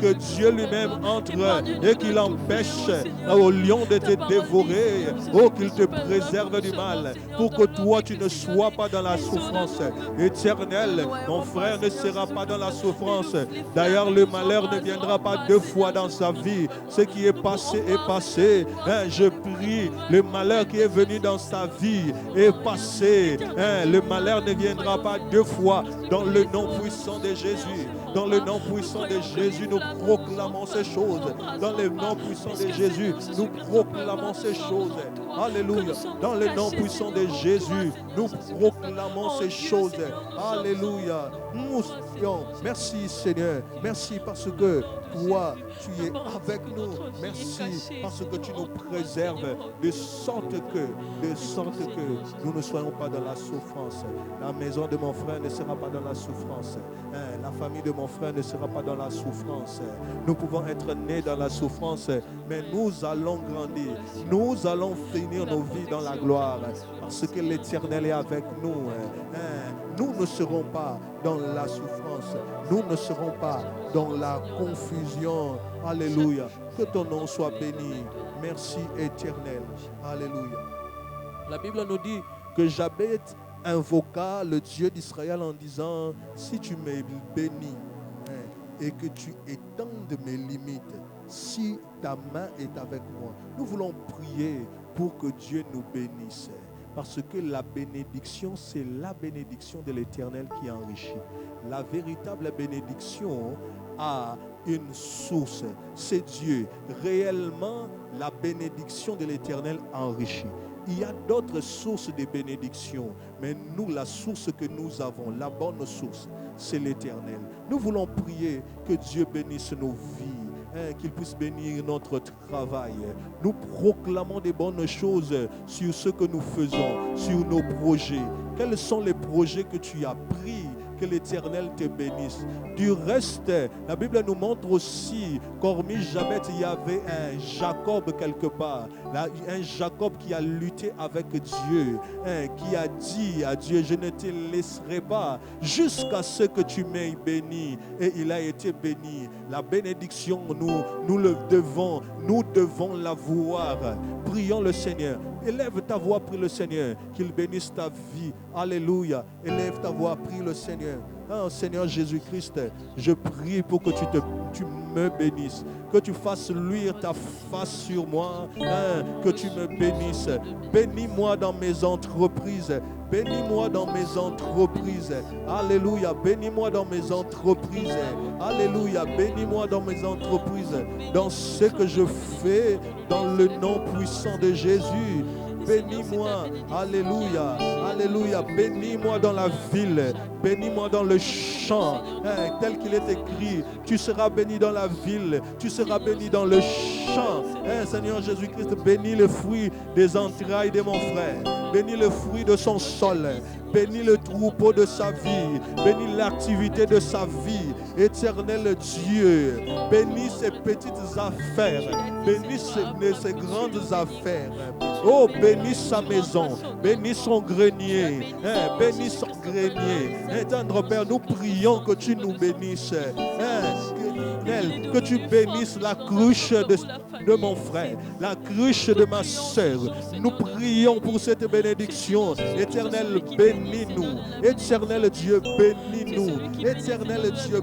que Dieu lui-même entre et qu'il empêche au lion de te dévorer, oh, qu'il te préserve du mal, pour que toi tu ne sois pas dans la souffrance. Éternel, mon frère ne sera pas dans la souffrance. D'ailleurs, le malheur ne viendra pas deux fois dans sa vie. Ce qui est passé est passé. Je prie, le malheur qui est venu dans sa vie est passé. Le malheur ne viendra pas deux fois dans le nom puissant de Jésus. Dans le nom puissant de Jésus, nous proclamons ces choses. Dans le nom puissant de Jésus, nous proclamons ces choses. Alléluia. Dans le nom puissant de Jésus, nous proclamons ces choses. Alléluia. Merci Seigneur. Merci parce que toi, tu es avec nous. Merci parce que tu nous préserves de sorte que nous ne soyons pas dans la souffrance. La maison de mon frère ne sera pas dans la souffrance. La famille de mon frère ne sera pas dans la souffrance. Nous pouvons être nés dans la souffrance, mais nous allons grandir. Nous allons finir nos vies dans la gloire parce que l'Éternel est avec nous. Nous ne serons pas dans la souffrance. Nous ne serons pas dans la confusion. Alléluia. Que ton nom soit béni. merci éternel. Alléluia. La Bible nous dit que Jabez invoqua le Dieu d'Israël en disant, si tu me bénis et que tu étendes mes limites, si ta main est avec moi. Nous voulons prier pour que Dieu nous bénisse. Parce que la bénédiction, c'est la bénédiction de l'Éternel qui enrichit. La véritable bénédiction a une source, c'est Dieu. Réellement, la bénédiction de l'Éternel enrichit. Il y a d'autres sources de bénédiction, mais nous, la source que nous avons, la bonne source, c'est l'Éternel. Nous voulons prier que Dieu bénisse nos vies, qu'il puisse bénir notre travail. Nous proclamons des bonnes choses sur ce que nous faisons, sur nos projets. Quels sont les projets que tu as pris? Que l'Éternel te bénisse. Du reste, la Bible nous montre aussi qu'hormis Jabez, il y avait un Jacob quelque part. Là, un Jacob qui a lutté avec Dieu, qui a dit à Dieu, je ne te laisserai pas jusqu'à ce que tu m'aies béni. Et il a été béni. La bénédiction, nous devons la voir. Prions le Seigneur. Élève ta voix, prie le Seigneur, qu'il bénisse ta vie. Alléluia. Élève ta voix, prie le Seigneur. Oh, Seigneur Jésus-Christ, je prie pour que tu me bénisses, que tu fasses luire ta face sur moi, que tu me bénisses. Bénis-moi dans mes entreprises. Bénis-moi dans mes entreprises. Alléluia. Bénis-moi dans mes entreprises. Alléluia. Bénis-moi dans mes entreprises. Dans ce que je fais, dans le nom puissant de Jésus. Bénis-moi. Alléluia. Alléluia. Bénis-moi dans la ville. Bénis-moi dans le champ. Tel qu'il est écrit, tu seras béni dans la ville. Tu seras béni dans le champ. Seigneur Jésus-Christ, bénis le fruit des entrailles de mon frère. Bénis le fruit de son sol. Bénis le troupeau de sa vie. Bénis l'activité de sa vie. Éternel Dieu, bénis ses petites affaires. Bénis ses grandes affaires. Oh, bénis sa maison. Bénis son grenier. Bénis son grenier. Tendre Père, nous prions que tu nous bénisses. Que tu bénisses la cruche de mon frère, la cruche de ma soeur. Nous prions pour cette bénédiction. Éternel, bénis-nous. Éternel Dieu, bénis-nous. Éternel Dieu,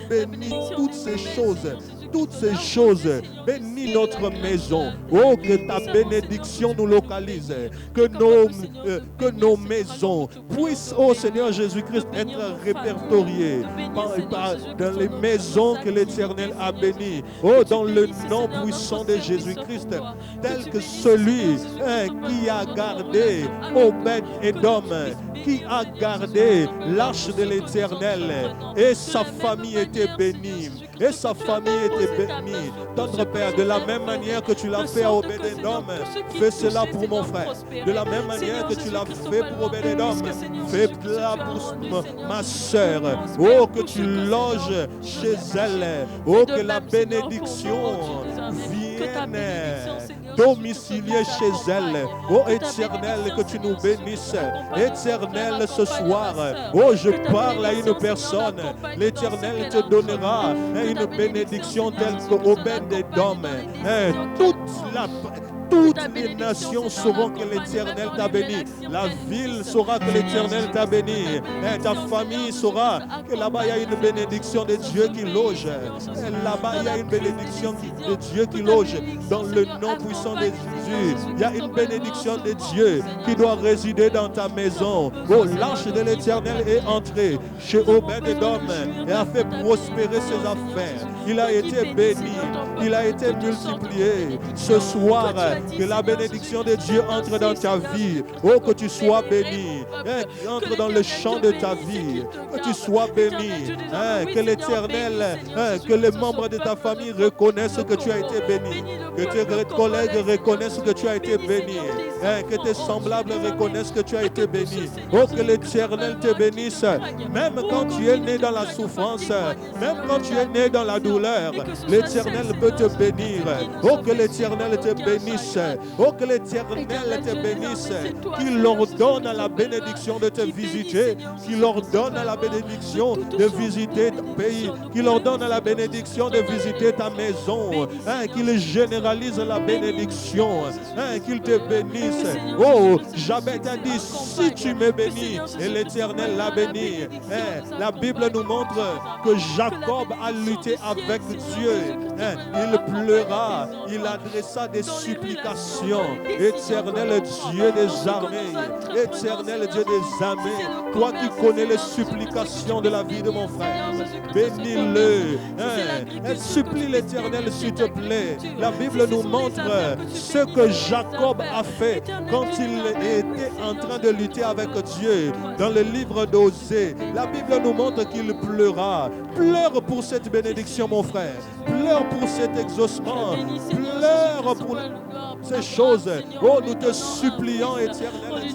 bénis toutes ces choses. Toutes ces choses, bénis notre maison. Oh, que ta bénédiction nous localise. Que nos maisons puissent, oh Seigneur Jésus-Christ, être répertoriées dans les maisons que l'Éternel a bénies. Oh, dans le nom puissant de Jésus-Christ, tel que celui qui a gardé Obed-Édom, qui a gardé l'arche de l'Éternel, et sa famille était bénie. Et sa famille était bénie. Notre Père, de la même manière que tu l'as fait à Obed-Édom, fais cela pour mon frère. De la même manière que tu l'as fait pour Obed-Édom, fais-la pour ma soeur. Oh, que tu loges chez elle. Oh, que la bénédiction vienne domicilier chez elle. Oh, Éternel, que tu nous bénisses. Éternel, ce soir, oh, je parle à une personne. L'Éternel te donnera une bénédiction telle qu'Obed-Édom. Toutes les nations sauront que l'Éternel t'a béni. La ville saura que l'Éternel t'a béni. Ta famille saura que là-bas il y a une bénédiction de Dieu qui loge. Là-bas il y a une bénédiction de Dieu qui loge. Dans le nom puissant de Jésus, il y a une bénédiction de Dieu qui doit résider dans ta maison. Oh, l'arche de l'Éternel est entrée chez Obed-Édom et a fait prospérer ses affaires. Il a été béni. Il a été multiplié. Ce soir, que la bénédiction de Dieu entre dans ta vie. Oh, que tu sois béni. Entre dans le champ de ta vie. Que tu sois béni. Que l'Éternel, que les membres de ta famille reconnaissent que tu as été béni. Que tes collègues reconnaissent que tu as été béni. que tes semblables reconnaissent que tu as été béni. Oh, que l'Éternel te bénisse. Même quand tu es né dans la souffrance, même quand tu es né dans la douleur, l'Éternel peut te bénir. Oh, que l'Éternel te bénisse. Oh, que l'Éternel te bénisse. Qu'il ordonne à la bénédiction de te visiter. Qu'il ordonne à la bénédiction de visiter ton pays. Qu'il ordonne à la bénédiction de visiter ta maison. Qu'il généralise la bénédiction. Qu'il te bénisse. Oh, Jabez a dit, si tu me bénis, et l'Éternel l'a béni. La Bible nous montre que Jacob a lutté avec Dieu. Il pleura, il adressa des supplications. Éternel Dieu des armées, éternel Dieu des armées, toi qui connais les supplications de la vie de mon frère, bénis-le. Supplie l'Éternel s'il te plaît. La Bible nous montre ce que Jacob a fait quand il était en train de lutter avec Dieu. Dans le livre d'Osée, la Bible nous montre qu'il pleura. Pleure pour cette bénédiction, mon frère. Pleure pour cet exaucement. Pleure pour ces choses. Oh, nous te supplions, éternel.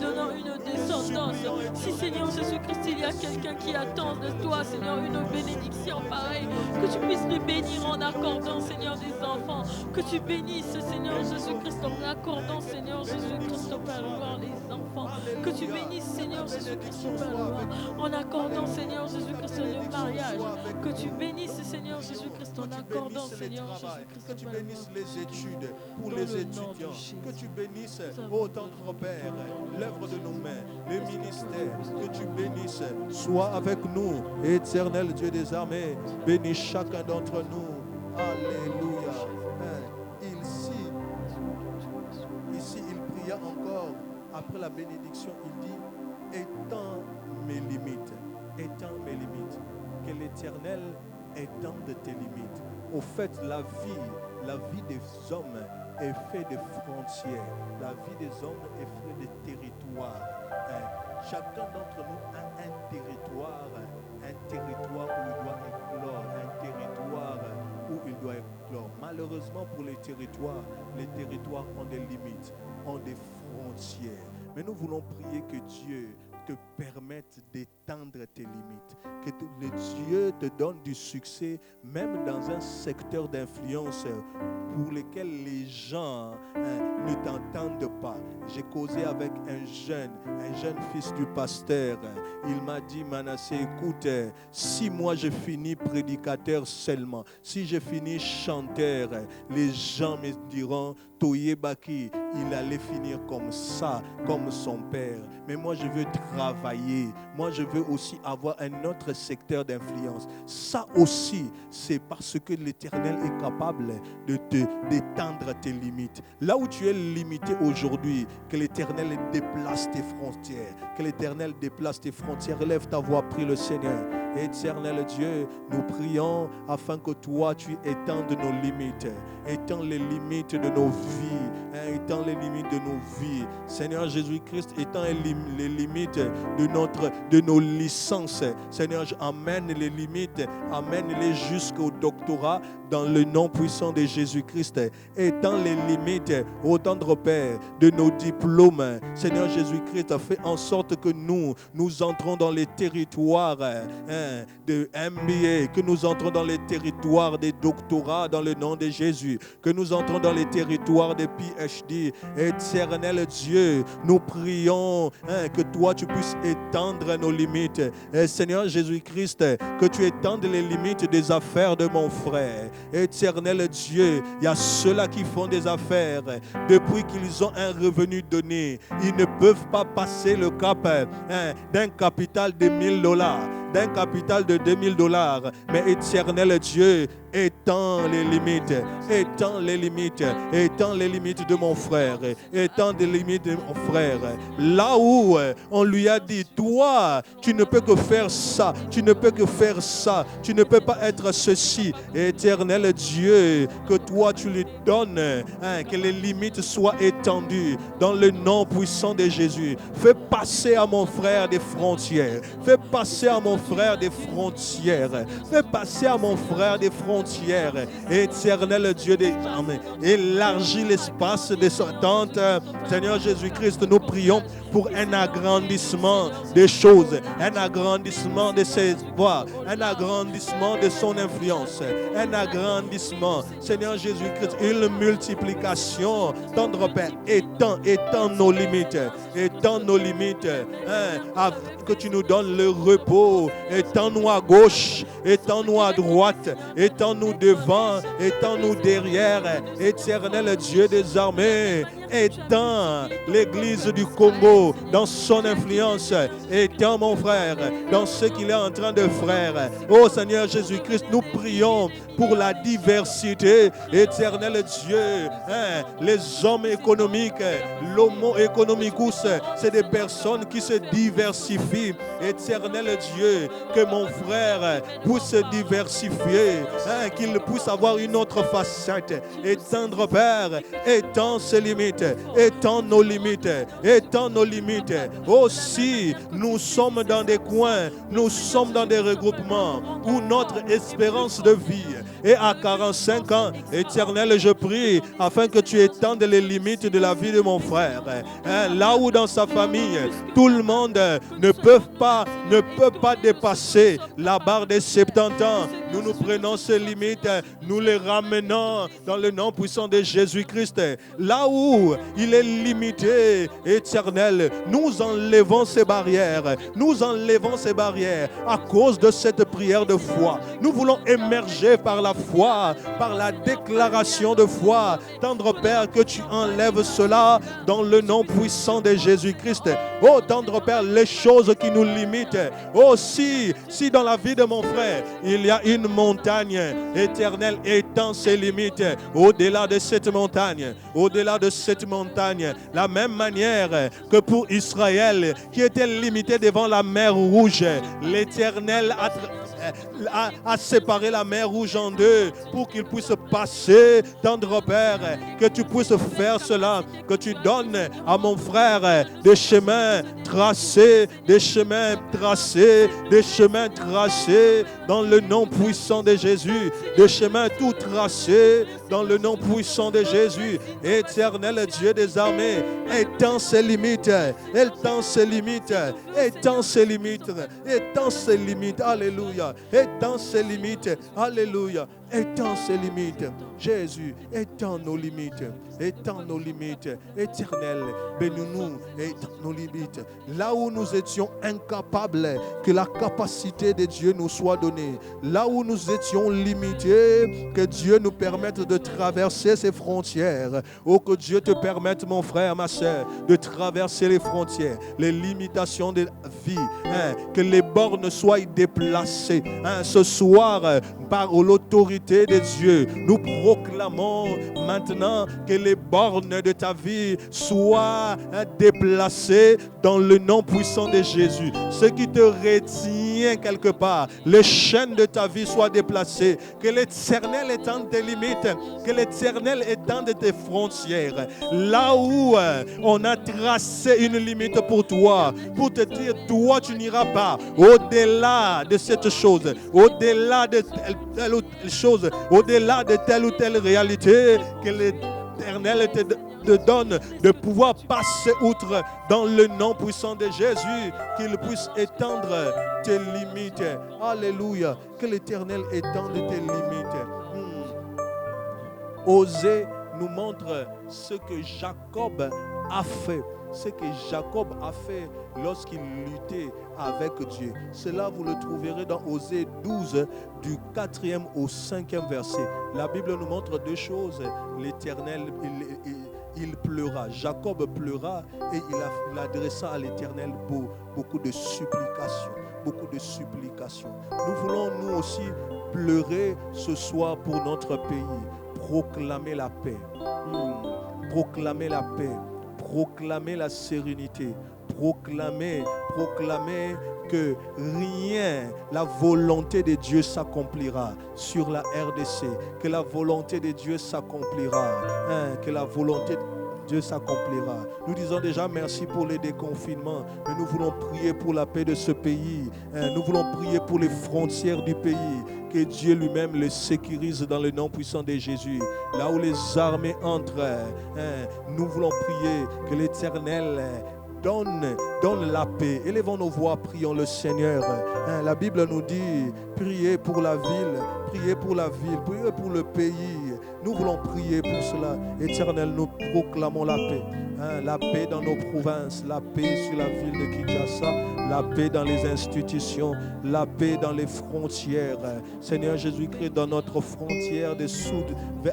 Si, Seigneur Jésus-Christ, il y a quelqu'un qui attend de toi, Seigneur, une bénédiction pareille, que tu puisses le bénir en accordant, Seigneur, des enfants, que tu bénisses, Seigneur Jésus-Christ, en accordant, Seigneur Jésus-Christ, au Père Loire, les enfants, que tu bénisses, Seigneur Jésus-Christ, au Père Loire, en accordant, Seigneur Jésus-Christ, le mariage, que tu bénisses, Seigneur Jésus-Christ, en accordant, Seigneur Jésus-Christ, que tu bénisses les études pour les étudiants, que tu bénisses, ô tendre Père, l'œuvre de nos mains, les ministères, que tu bénisses, sois avec nous, éternel Dieu des armées, bénis chacun d'entre nous. Alléluia. Ici, il pria encore, après la bénédiction, il dit, étends mes limites, que l'Éternel étende tes limites. Au fait, la vie des hommes est faite de frontières, la vie des hommes est faite de territoires. Chacun d'entre nous a un territoire où il doit éclore, un territoire où il doit éclore. Malheureusement pour les territoires ont des limites, ont des frontières. Mais nous voulons prier que Dieu te permette d'étendre tes limites, que le Dieu te donne du succès, même dans un secteur d'influence pour lequel les gens ne t'entendent pas. J'ai causé avec un jeune fils du pasteur. Il m'a dit, Manassé, écoute, si moi je finis prédicateur seulement, si je finis chanteur, les gens me diront, Toye Baki, il allait finir comme ça, comme son père. Mais moi je veux travailler. Moi je veux aussi avoir un autre secteur d'influence. Ça aussi, c'est parce que l'Éternel est capable d'étendre tes limites. Là où tu es limité aujourd'hui, que l'Éternel déplace tes frontières. Que l'Éternel déplace tes frontières. Lève ta voix, prie le Seigneur. Éternel Dieu, nous prions afin que toi, tu étendes nos limites. Étends les limites de nos vies. Étends les limites de nos vies. Seigneur Jésus-Christ, étends les limites de nos licences. Seigneur, amène les limites, amène-les jusqu'au doctorat dans le nom puissant de Jésus-Christ. Étends les limites, ô tendre Père, de nos diplômes. Seigneur Jésus-Christ, fais en sorte que nous entrons dans les territoires de MBA, que nous entrons dans les territoires des doctorats dans le nom de Jésus, que nous entrons dans les territoires des PhD. Éternel Dieu, nous prions que toi tu puisses étendre nos limites. Et Seigneur Jésus-Christ, que tu étendes les limites des affaires de mon frère. Éternel Dieu, il y a ceux-là qui font des affaires depuis qu'ils ont un revenu donné. Ils ne peuvent pas passer le cap d'un capital de $1000, d'un capital de $2000. Mais éternel Dieu, étends les limites, étends les limites, étends les limites de mon frère, étends les limites de mon frère. Là où on lui a dit, toi, tu ne peux que faire ça, tu ne peux que faire ça, tu ne peux pas être ceci. Éternel Dieu, que toi tu lui donnes, que les limites soient étendues dans le nom puissant de Jésus. Fais passer à mon frère des frontières, fais passer à mon mon frère des frontières. Fais passer à mon frère des frontières. Éternel Dieu des armées, élargis l'espace de sa tente. Seigneur Jésus-Christ, nous prions pour un agrandissement des choses, un agrandissement de ses voix, un agrandissement de son influence, un agrandissement, Seigneur Jésus-Christ, une multiplication. Tendre Père, étends nos limites, hein, que tu nous donnes le repos. Étends-nous à gauche, étends-nous à droite, étends-nous devant, étends-nous derrière. Éternel Dieu des armées, étends l'Église du Congo dans son influence. Étends mon frère dans ce qu'il est en train de faire. Oh Seigneur Jésus-Christ, nous prions pour la diversité. Éternel Dieu, hein, les hommes économiques, l'homo economicus, c'est des personnes qui se diversifient. Éternel Dieu, que mon frère puisse se diversifier, hein, qu'il puisse avoir une autre facette. Étendre Père, étends ses limites, étends nos limites, étends nos limites. Aussi, nous sommes dans des coins, nous sommes dans des regroupements où notre espérance de vie est à 45 ans. Éternel, je prie afin que tu étendes les limites de la vie de mon frère. Hein, là où dans sa famille, tout le monde ne peut pas dépasser la barre des 70 ans. Nous prenons ces limites, nous les ramenons dans le nom puissant de Jésus-Christ. Là où il est limité, Éternel, nous enlevons ces barrières. Nous enlevons ces barrières à cause de cette prière de foi. Nous voulons émerger par la foi, par la déclaration de foi. Tendre Père, que tu enlèves cela dans le nom puissant de Jésus-Christ. Oh, tendre Père, les choses qui nous limitent. Oh, si dans la vie de mon frère, il y a une montagne, Éternel, étends ses limites au-delà de cette montagne. Au-delà de cette montagne. La même manière que pour Israël, qui était limité devant la mer Rouge, l'Éternel a séparé la mer Rouge en deux pour qu'il puisse passer. Tendre Père, que tu puisses faire cela, que tu donnes à mon frère des chemins tracés, des chemins tracés, des chemins tracés dans le nom puissant de Jésus, des chemins tout tracés dans le nom puissant de Jésus. Éternel Dieu des armées, étends ses limites, étends ses limites, étends ses limites, étends ses limites, alléluia, étends ses limites, alléluia, étends ses limites. Jésus, étends nos limites, étends nos limites. Éternel, bénis-nous, étends nos limites. Là où nous étions incapables, que la capacité de Dieu nous soit donnée. Là où nous étions limités, que Dieu nous permette de traverser ces frontières. Oh, que Dieu te permette, mon frère, ma soeur, de traverser les frontières, les limitations de la vie, hein, que les bornes soient déplacées. Hein, ce soir, par l'autorité de Dieu, nous proclamons maintenant que les bornes de ta vie soient déplacées dans le nom puissant de Jésus. Ce qui te retient quelque part, les chaînes de ta vie soient déplacées. Que l'Éternel étende tes limites, que l'Éternel étende tes frontières. Là où on a tracé une limite pour toi, pour te dire, toi tu n'iras pas au-delà de cette chose, au-delà de telle ou telle chose, au-delà de telle ou telle réalité, que l'Éternel te donne de pouvoir passer outre dans le nom puissant de Jésus, qu'il puisse étendre tes limites. Alléluia. Que l'Éternel étende tes limites. Osée nous montre ce que Jacob a fait. Ce que Jacob a fait lorsqu'il luttait avec Dieu. Cela, vous le trouverez dans Osée 12, du 4e au 5e verset. La Bible nous montre deux choses. L'Éternel, il pleura. Jacob pleura et il adressa à l'Éternel beaucoup de supplications. Beaucoup de supplications. Nous voulons nous aussi pleurer ce soir pour notre pays. Proclamer la paix. Proclamer la paix. Proclamer la sérénité, proclamer que rien, la volonté de Dieu s'accomplira sur la RDC, que la volonté de Dieu s'accomplira, hein, que la volonté Dieu s'accomplira. Nous disons déjà merci pour les déconfinements, mais nous voulons prier pour la paix de ce pays. Nous voulons prier pour les frontières du pays, que Dieu lui-même les sécurise dans le nom puissant de Jésus. Là où les armées entrent, nous voulons prier que l'Éternel donne la paix. Élevons nos voix, prions le Seigneur. La Bible nous dit, priez pour la ville, priez pour la ville, priez pour le pays. Nous voulons prier pour cela. Éternel, nous proclamons la paix. La paix dans nos provinces, la paix sur la ville de Kinshasa, la paix dans les institutions, la paix dans les frontières. Seigneur Jésus-Christ, dans notre frontière de Sud,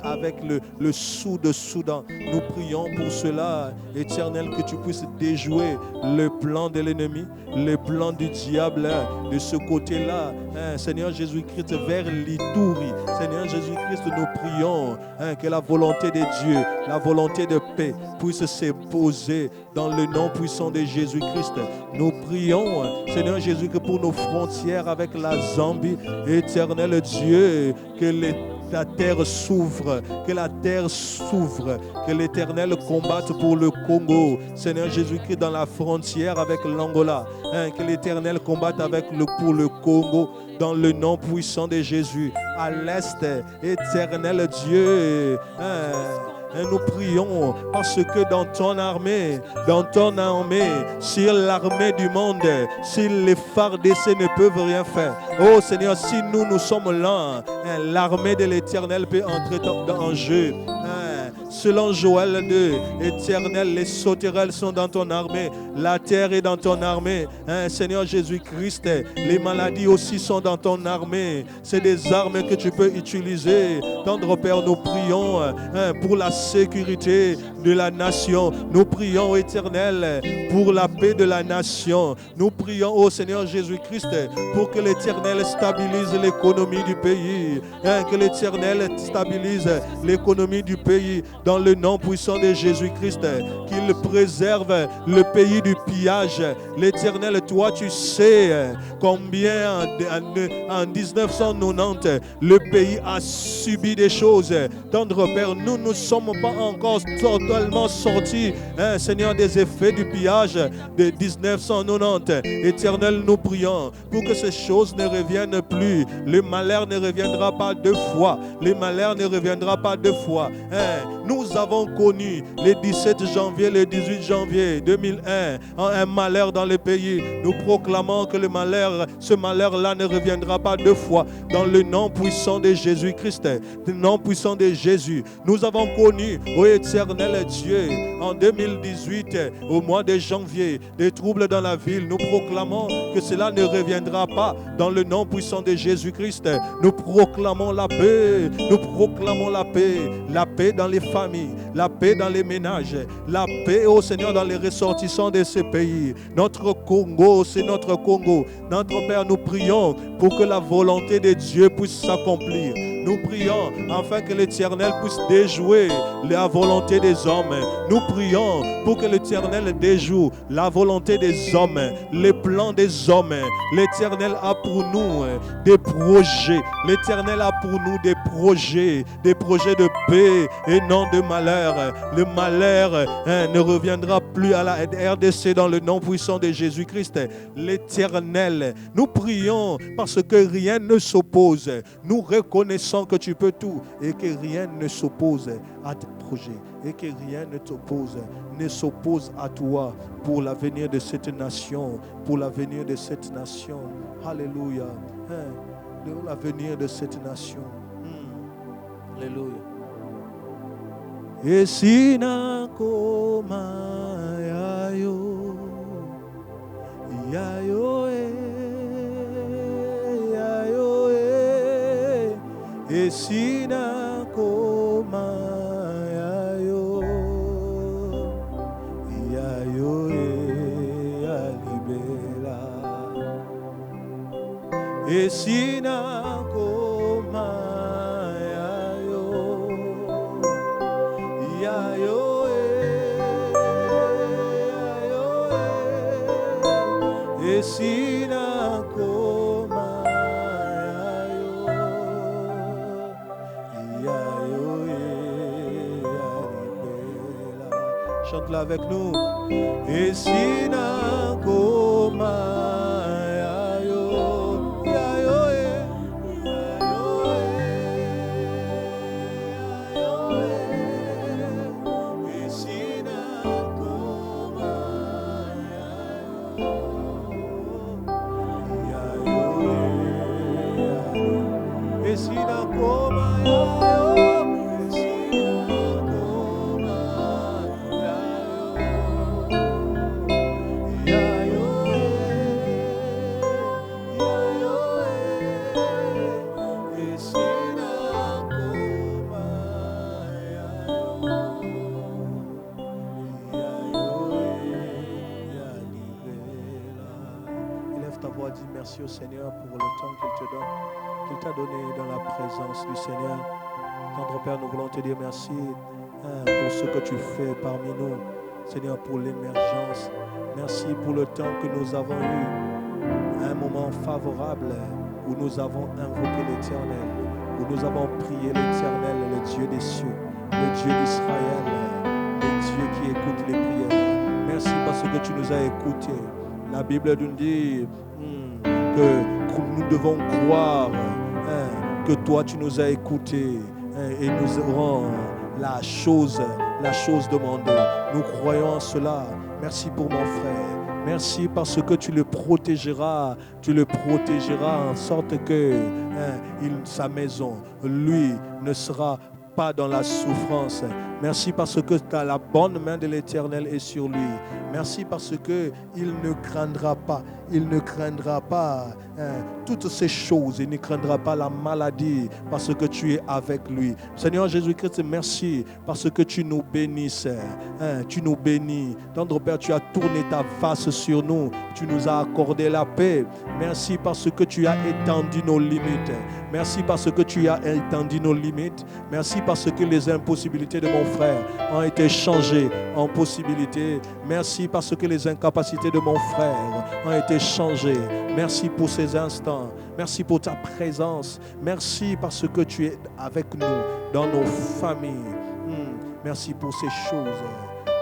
avec le Sud-Soudan, nous prions pour cela. Éternel, que tu puisses déjouer le plan de l'ennemi, le plan du diable de ce côté-là. Seigneur Jésus-Christ, vers l'Ituri. Seigneur Jésus-Christ, nous prions que la volonté de Dieu, la volonté de paix puisse s'imposer dans le nom puissant de Jésus-Christ. Nous prions, Seigneur Jésus-Christ, pour nos frontières avec la Zambie. Éternel Dieu, que la terre s'ouvre, que la terre s'ouvre, que l'Éternel combatte pour le Congo. Seigneur Jésus-Christ, dans la frontière avec l'Angola, que l'Éternel combatte pour le Congo, dans le nom puissant de Jésus. À l'est, Éternel Dieu, nous prions parce que dans ton armée, sur l'armée du monde, si les FARDC ne peuvent rien faire, oh Seigneur, si nous sommes là, l'armée de l'Éternel peut entrer en jeu. Selon Joël 2, Éternel, les sauterelles sont dans ton armée, la terre est dans ton armée. Seigneur Jésus-Christ, les maladies aussi sont dans ton armée. C'est des armes que tu peux utiliser. Tendre Père, nous prions pour la sécurité de la nation. Nous prions, Éternel, pour la paix de la nation. Nous prions, ô Seigneur Jésus-Christ, pour que l'Éternel stabilise l'économie du pays. Que l'Éternel stabilise l'économie du pays. Dans le nom puissant de Jésus-Christ, qu'il préserve le pays du pillage. L'Éternel, toi tu sais combien en 1990 le pays a subi des choses. Tendre Père, nous ne sommes pas encore totalement sortis, Seigneur, des effets du pillage de 1990. Éternel, nous prions pour que ces choses ne reviennent plus. Le malheur ne reviendra pas deux fois. Le malheur ne reviendra pas deux fois. Nous avons connu le 17 janvier, le 18 janvier 2001, un malheur dans le pays. Nous proclamons que ce malheur-là ne reviendra pas deux fois. Dans le nom puissant de Jésus-Christ, le nom puissant de Jésus. Nous avons connu, ô Éternel Dieu, en 2018, au mois de janvier, des troubles dans la ville. Nous proclamons que cela ne reviendra pas. Dans le nom puissant de Jésus-Christ, nous proclamons la paix. Nous proclamons la paix dans les familles, la paix dans les ménages, la paix, ô Seigneur, dans les ressortissants de ce pays. Notre Congo, c'est notre Congo. Notre Père, nous prions pour que la volonté de Dieu puisse s'accomplir. Nous prions afin que l'Éternel puisse déjouer la volonté des hommes. Nous prions pour que l'Éternel déjoue la volonté des hommes, les plans des hommes. L'Éternel a pour nous des projets. L'Éternel a pour nous des projets de paix et non de malheur. Le malheur ne reviendra plus à la RDC dans le nom puissant de Jésus-Christ. L'Éternel, nous prions parce que rien ne s'oppose. Nous reconnaissons que tu peux tout et que rien ne s'oppose à tes projets et que rien ne s'oppose à toi pour l'avenir de cette nation, pour l'avenir de cette nation. Alléluia. Pour l'avenir de cette nation. Alléluia. Esina koma yayo yayo yayo esina koma yayo yayo alibela esina koma Esina koma yayo chante-la avec nous. Et si na koma yayo yayo et si na koma yayo et si na koma yayo. Dis merci au Seigneur pour le temps qu'il te donne, qu'il t'a donné dans la présence du Seigneur. Tendre Père, nous voulons te dire merci pour ce que tu fais parmi nous. Seigneur, pour l'émergence. Merci pour le temps que nous avons eu. Un moment favorable où nous avons invoqué l'Éternel, où nous avons prié l'Éternel, le Dieu des cieux, le Dieu d'Israël, le Dieu qui écoute les prières. Merci parce que tu nous as écoutés. La Bible nous dit que nous devons croire que toi tu nous as écoutés et nous aurons la chose demandée. Nous croyons en cela. Merci pour mon frère. Merci parce que tu le protégeras en sorte que sa maison, lui, ne sera pas dans la souffrance. Merci parce que la bonne main de l'Éternel est sur lui. Merci parce que il ne craindra pas toutes ces choses. Il ne craindra pas la maladie parce que tu es avec lui. Seigneur Jésus-Christ, merci parce que tu nous bénisses. Tu nous bénis. Tendre Père, tu as tourné ta face sur nous. Tu nous as accordé la paix. Merci parce que tu as étendu nos limites. Merci parce que tu as étendu nos limites. Merci parce que les impossibilités de mon frère ont été changées en possibilités. Merci parce que les incapacités de mon frère ont été changées. Merci pour ces instants. Merci pour ta présence. Merci parce que tu es avec nous dans nos familles. Merci pour ces choses.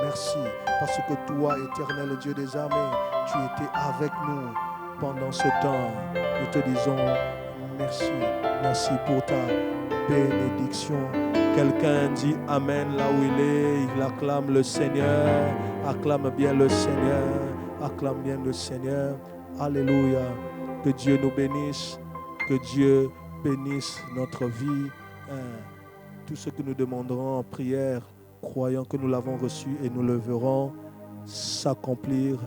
Merci parce que toi, éternel Dieu des armées, tu étais avec nous pendant ce temps. Nous te disons merci. Merci pour ta bénédiction. Quelqu'un dit Amen là où il est. Il acclame le Seigneur. Acclame bien le Seigneur. Acclame bien le Seigneur. Alléluia. Que Dieu nous bénisse. Que Dieu bénisse notre vie. Tout ce que nous demanderons en prière, croyant que nous l'avons reçu et nous le verrons s'accomplir,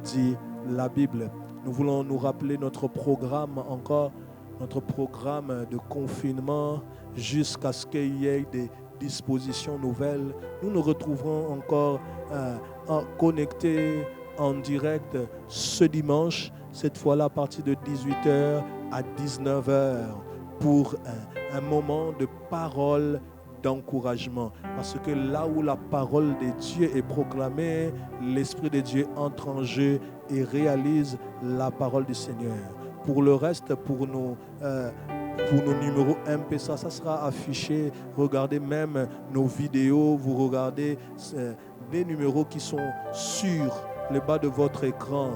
dit la Bible. Nous voulons nous rappeler notre programme encore, notre programme de confinement jusqu'à ce qu'il y ait des dispositions nouvelles. Nous nous retrouverons encore connectés en direct ce dimanche, cette fois-là à partir de 18h à 19h pour un moment de parole d'encouragement. Parce que là où la parole de Dieu est proclamée, l'Esprit de Dieu entre en jeu et réalise la parole du Seigneur. Pour le reste, pour nos numéros MP3, ça sera affiché. Regardez même nos vidéos, vous regardez des numéros qui sont sur le bas de votre écran.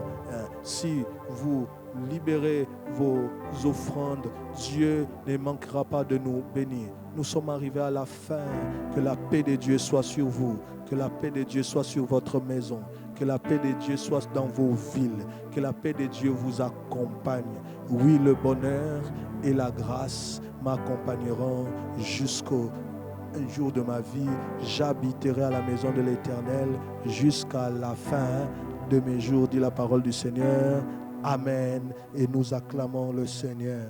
Si vous libérez vos offrandes, Dieu ne manquera pas de nous bénir. Nous sommes arrivés à la fin. Que la paix de Dieu soit sur vous. Que la paix de Dieu soit sur votre maison. Que la paix de Dieu soit dans vos villes. Que la paix de Dieu vous accompagne. Oui, le bonheur et la grâce m'accompagneront jusqu'au jour de ma vie. J'habiterai à la maison de l'Éternel jusqu'à la fin de mes jours, dit la parole du Seigneur. Amen. Et nous acclamons le Seigneur.